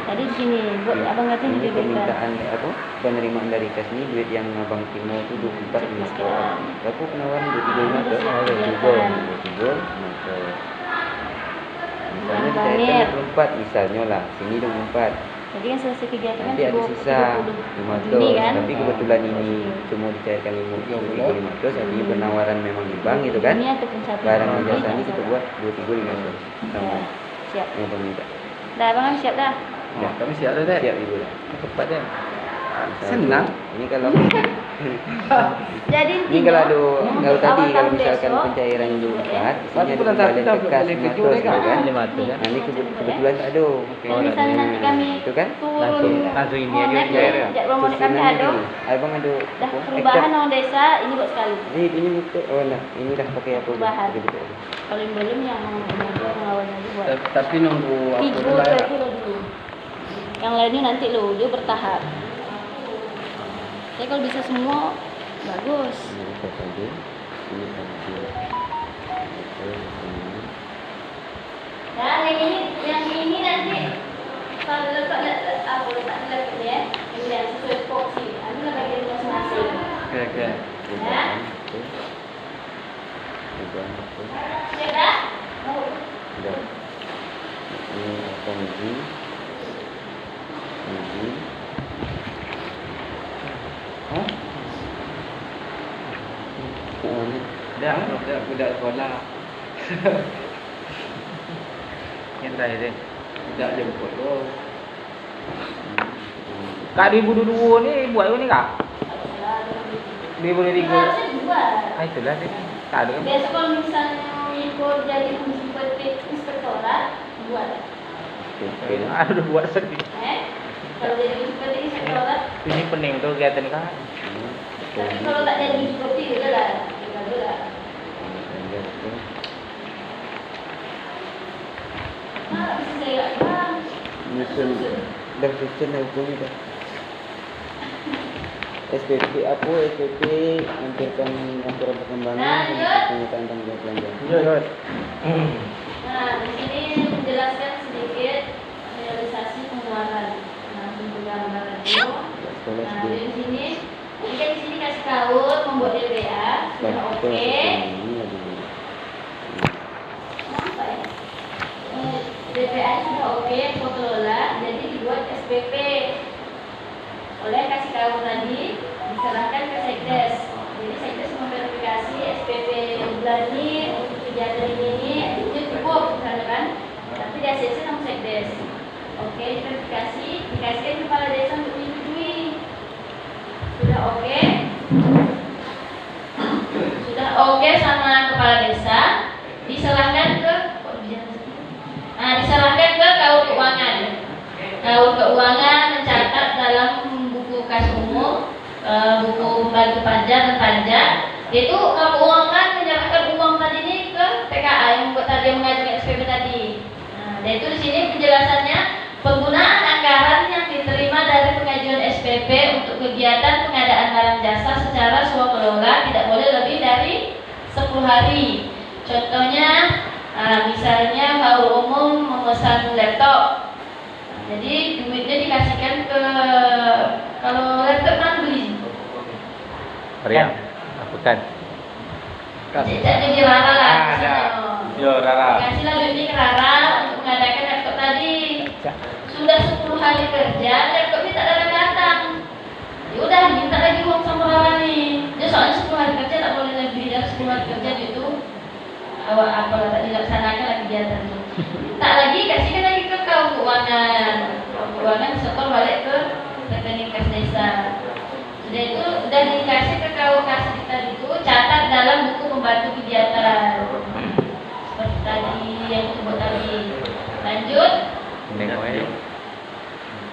Tadi di sini, buat abang kata Ini ini permintaan apa? Penerimaan dari kas ni duit yang abang terima tu 24 meter. Aku penawaran 23 meter. Oh, Juga 23 meter. Misalnya dikaitkan 24 misalnya lah. Sini 24. Jadi kan selesai kegiatan kan Nanti ada sisa 500. Juni kan? Tapi kebetulan ini cuma dicairkan 500. Jadi penawaran memang di bank gitu kan. Ini atau pencapaian Barang Juni, jasa ni tak kita salah. buat 23 sama Ya, siap. yang abang minta. Dah abang kan siap dah. Ya, kami siap dah, Dek. Siap ibu dah. Cepat dia. Misal Senang. tu, Ini kalau Jadi Ini intinya kalau tadi awal kalau tahun misalkan besok, pencairan ya. 24 Tapi isinya ada bulan kembalian satu dah tekas boleh 500 kejut kan? kan. 500 ya. Nah, ini kebetulan tak ada. Kalau misalnya nanti kami Itu kan? turun Langsung ini monet aja ya. ajak monet kami Susunan ada. ini. Abang ada Dah apa? perubahan orang desa ini buat sekali. Jadi ini betul. Oh nah, ini dah pakai apa? Perubahan. Betul. Kalau yang belum yang awalnya aja buat. Tapi nunggu apa Tiga dulu lah. kilo dulu. Yang lainnya nanti lo, dia bertahap. Tapi kalau bisa semua bagus. Ini kita tadi. Ini tadi. Betul. Ini. Dan yang ini nanti kalau letak apa letak letak ya, yang sesuai porsi. Adalah bagian masing-masing. Okey, okey. Perubahan. Betul. Perubahan. Betul. Siap dah? Oh. Sudah. Ini akan uji. Uji. Hah? Oh, ni. Dah, dah budak sekolah. Yang terakhir dia. Budak jemput tu. Kak 2022 ni buat apa ni kak? 2023. Harusnya dua. Ah itulah dia. Tak ada kan? Biasa kalau misalnya ikut jadi seperti inspektorat buat. Okey. Ada buat sedih. Kalau jadi seperti inspektorat, Ini pening tu kegiatan ni kak. tapi kalau tak jadi seperti itu lah, kita lah. Nah, bisa saya kan? Nyusun dah susun dah hukum dah. SPP apa? SPP lampirkan laporan perkembangan penyataan tanggung jawab belanja. Jod. Nah, di sini menjelaskan sedikit realisasi pengeluaran. Nah, pengeluaran itu. Sekolah Nah, SD. di sini, jadi kan di sini kasih tahu membuat DPA sudah Bah, oke. ini ada. Apa ya? DPA sudah oke, kelola, jadi dibuat SPP. oleh kasih kawin tadi diserahkan ke Sekdes. Jadi Sekdes memverifikasi SPP bulan ini untuk kegiatan ini itu cukup misalnya kan, tapi di ACC sama Sekdes. Oke, diverifikasi, dikasihkan kepala desa untuk menyetujui. Sudah oke? Sudah oke sama kepala desa, diserahkan ke diserahkan ke Kaul Keuangan. Kaul Keuangan mencatat dalam buku kas umum, buku pembantu pajak dan pajak, itu Kaul Keuangan menyerahkan uang tadi ini ke PKA yang membuat tadi mengajukan SPP tadi. Dan itu di sini penjelasannya penggunaan anggaran yang diterima dari pengajuan SPP untuk kegiatan pengadaan barang jasa secara swakelola tidak boleh lebih dari 10 hari. Contohnya, misalnya Kaul Umum memesan laptop. Jadi duitnya dikasihkan ke, kalau laptop kan beli. Riang, apa kan? Jadi Rara lah. Yo, Rara. Dikasihlah duitnya ke Rara untuk mengadakan laptop tadi. Sudah 10 hari kerja, laptopnya tak datang. Ya udah, minta lagi uang sama Rara nih. Dia soalnya 10 hari kerja tak boleh lebih dari 10 hari kerja itu. Awak apa tak dilaksanakan lagi kegiatan itu. Tak lagi kasihkan lagi ke Kaul Keuangan. Kaul Keuangan setor balik ke rekening kas desa. Sudah itu udah dikasih ke Kaul kas kita itu, catat dalam buku pembantu kegiatan. Seperti tadi yang disebut tadi. Lanjut.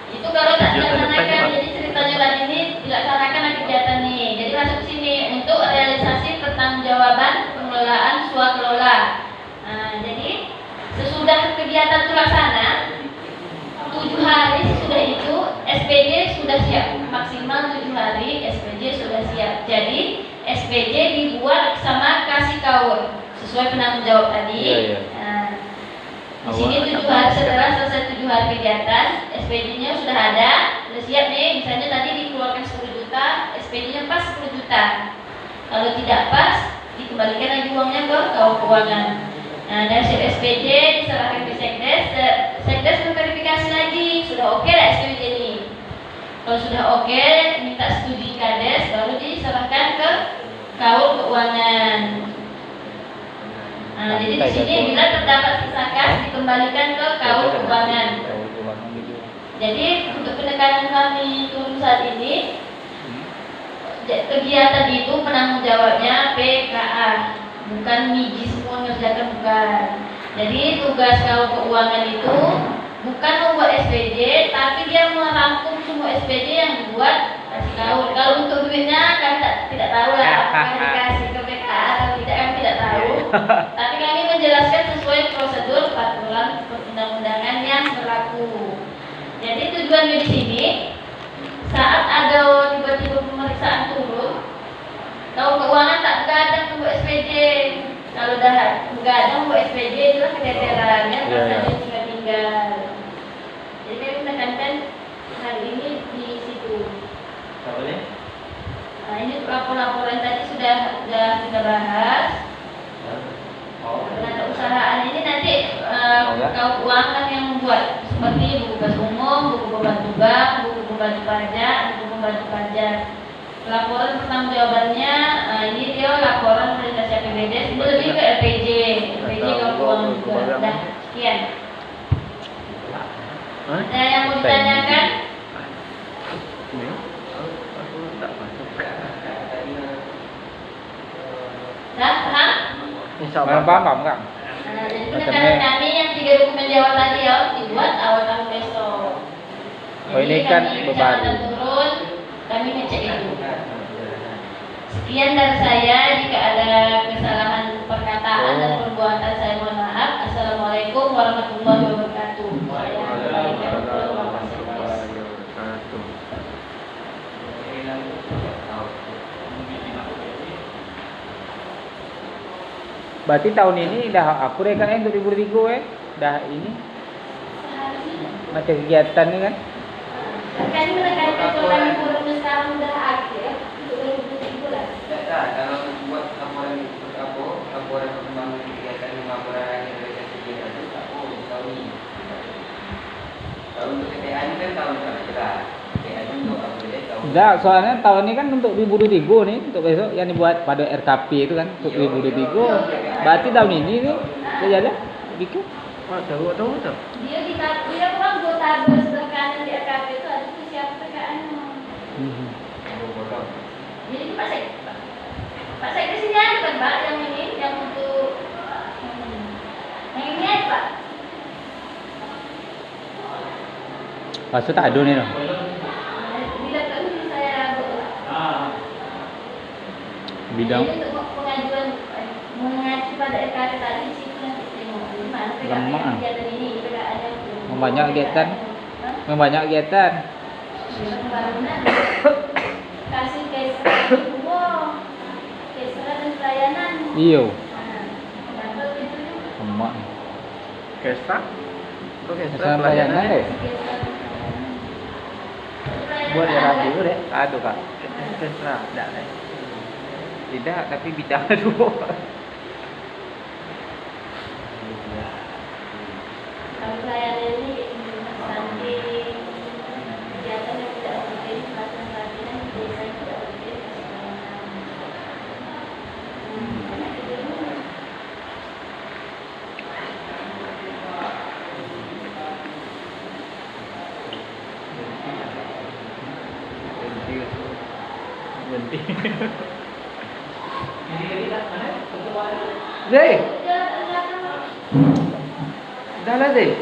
Itu kalau tak dilaksanakan, jadi ceritanya tadi ini dilaksanakan kegiatan nih. Jadi masuk sini untuk realisasi pertanggungjawaban pengelolaan swakelola. Jadi sesudah kegiatan terlaksana 7 hari sesudah itu SPJ sudah siap, maksimal 7 hari SPJ sudah siap. Jadi SPJ dibuat sama kasih kaur sesuai penanggung jawab tadi. Di sini 7 hari setelah selesai 7 hari kegiatan, SPJ-nya sudah ada, sudah siap nih. Misalnya tadi dikeluarkan 10 juta, SPJ-nya pas 10 juta. Kalau tidak pas, dikembalikan lagi uangnya ke Kaul Keuangan. Nah, dari SPJ diserahkan ke Sekdes, Sekdes memverifikasi lagi, sudah oke lah SPJ ini. Kalau sudah oke, minta studi Kades, baru diserahkan ke Kaul Keuangan. Jadi di sini bila terdapat sisa kas dikembalikan ke Kaul Keuangan. Jadi untuk penekanan kami turun saat ini, kegiatan itu penanggung jawabnya PKA, bukan MIGI semua mengerjakan, bukan. Jadi tugas Kaul Keuangan itu bukan membuat SPJ, tapi dia merangkum semua SPJ yang dibuat kasih Kaul. Kalau untuk duitnya kami tidak tahu lah apakah dikasih ke PKA atau tidak, kami tidak tahu. Tapi kami menjelaskan sesuai prosedur peraturan perundang-undangan yang berlaku. Jadi tujuannya di sini, saat ada tiba-tiba pemeriksaan turun, Kaul Keuangan tak begadang membuat SPJ. Kalau dah begadang membuat SPJ itulah keteterannya, rasanya tinggal. Jadi kami menekankan hari ini di situ. Nah, ini laporan tadi sudah kita bahas. Penata usahaan ini nanti Kaul Keuangan yang membuat, seperti buku kas umum, buku pembantu bank, buku pembantu pajak, buku pembantu pajak. Laporan pertanggungjawabannya, ini dia laporan realisasi APBD, ini lebih ke LPJ Kaul Keuangan juga. Dah, sekian. Ada yang mau ditanyakan? Dah, paham? Paham kan? Jadi penekanan kami yang 3 dokumen Jawa tadi ya dibuat awal tahun besok. Oh, ini kan beban turun, kami ngecek itu. Sekian dari saya. Jika ada kesalahan perkataan dan perbuatan saya mohon maaf. Assalamualaikum warahmatullahi wabarakatuh. Berarti tahun ini dah apa rekan untuk 2023 dah ini macam kegiatan ni kan? Kami menekankan kalau kurangnya sekarang sudah akhir, sudah 2023 lah. Tak, kalau buat laporan perkembangan kegiatan laporan realisasi kegiatan itu tak boleh tahun ini. Kalau untuk KPA ini kan tahun depan jelas. Enggak, soalnya tahun ini kan untuk 2023 nih, untuk besok yang dibuat pada RKP itu kan untuk 2023. Berarti tahun ini nih saya ada bikin. Oh, tahu. Dia kurang dua tabel tekanan di RKP itu ada tuh siapa tekanannya. Jadi Pak saya kesini aja kan Pak yang ini yang untuk yang ini aja Pak. Maksud tak ada nih dong. Bila terus saya ragu. Bidang Jadi untuk pengajuan mengacu pada RKP tadi sih nanti tengok gimana Lemah. kegiatan ini PKN yang Banyak kegiatan. Banyak kegiatan. pembangunan kasih kesra umum kesra dan pelayanan. Iyo. Dapat itu Emak. Kestra? Kesra pelayanan deh. Buat RAB itu deh. Aduh kak. Kestra, enggak deh. Tidak, tapi bidang dua. kalau pelayanan ini nanti kegiatan yang tidak rutin pelatihan pelatihan desa yang tidak rutin kasih pelayanan. Banyak itu. Berhenti. Zee, dah lah Zee.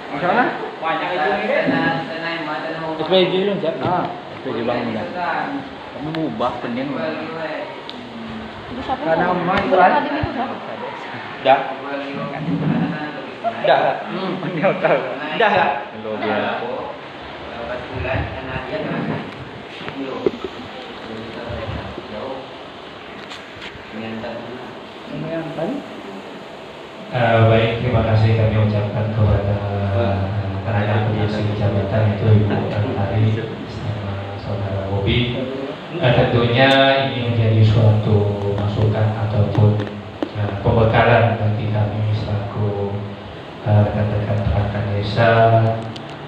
Macam mana? SPJ dulu siap. SPJ bangunan. Kamu ubah pening. Karena emak itu kan. Dah. Dah lah. Dah lah. Kalau dia Baik, terima kasih kami ucapkan kepada tenaga penyiasat jabatan itu Ibu Ari sama Saudara Bobi. Tentunya ini menjadi suatu masukan ataupun pembekalan bagi kami selaku rekan-rekan perangkat desa.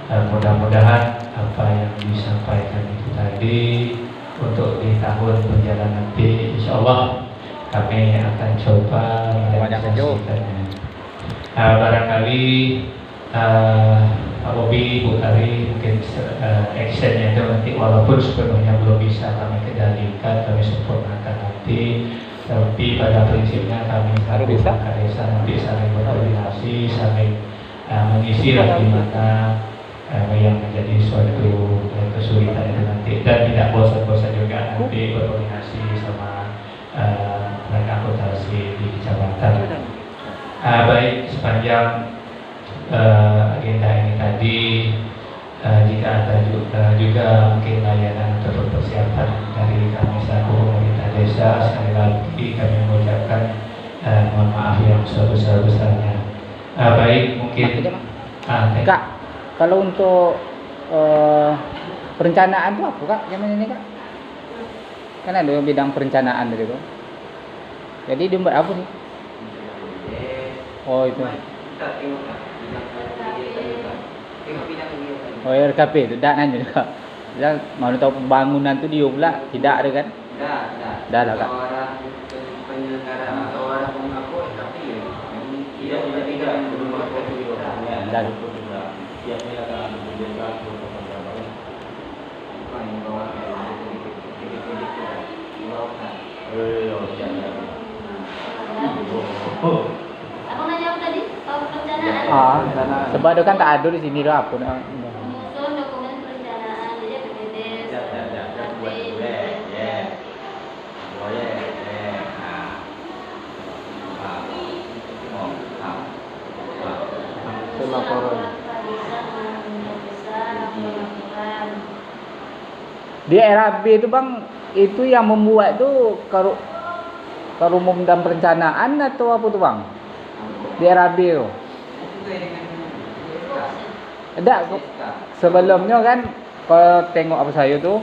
Mudah-mudahan apa yang disampaikan itu tadi untuk di tahun berjalan nanti, insya Allah kami akan coba merealisasikannya. Barangkali Pak Bobi, Bu Ari mungkin actionnya itu nanti walaupun sepenuhnya belum bisa kami kendalikan, kami sempurnakan nanti, tapi pada prinsipnya kami selaku perangkat desa nanti saling berkoordinasi, saling mengisi di mana yang menjadi suatu kesulitan itu nanti, dan tidak bosan-bosan juga nanti berkoordinasi sama mereka akuntansi di kecamatan. Baik, sepanjang agenda ini tadi, jika ada juga mungkin layanan atau persiapan dari kami selaku pemerintah desa, sekali lagi kami mengucapkan mohon maaf yang sebesar-besarnya. Baik, mungkin Kak, kalau untuk perencanaan itu apa Kak? Yang ini Kak? Kan ada bidang perencanaan dari itu. Jadi dia buat apa nih? Oh itu. Oh RKP itu, dah nanya Kak. Dia mau tahu pembangunan tu dia pula tidak ada kan? Dah lah Kak. Dah. Abang nanya apa tadi? Soal perencanaan. Sebab dia kan tak ada di sini dah apa nak. Menyusun dokumen perencanaan jadi PPDS. Di RAB itu Bang, itu yang membuat tu Karumum dan perencanaan atau apa tu Bang? Di RAB tu. Ada sebelumnya kan kalau tengok apa saya tu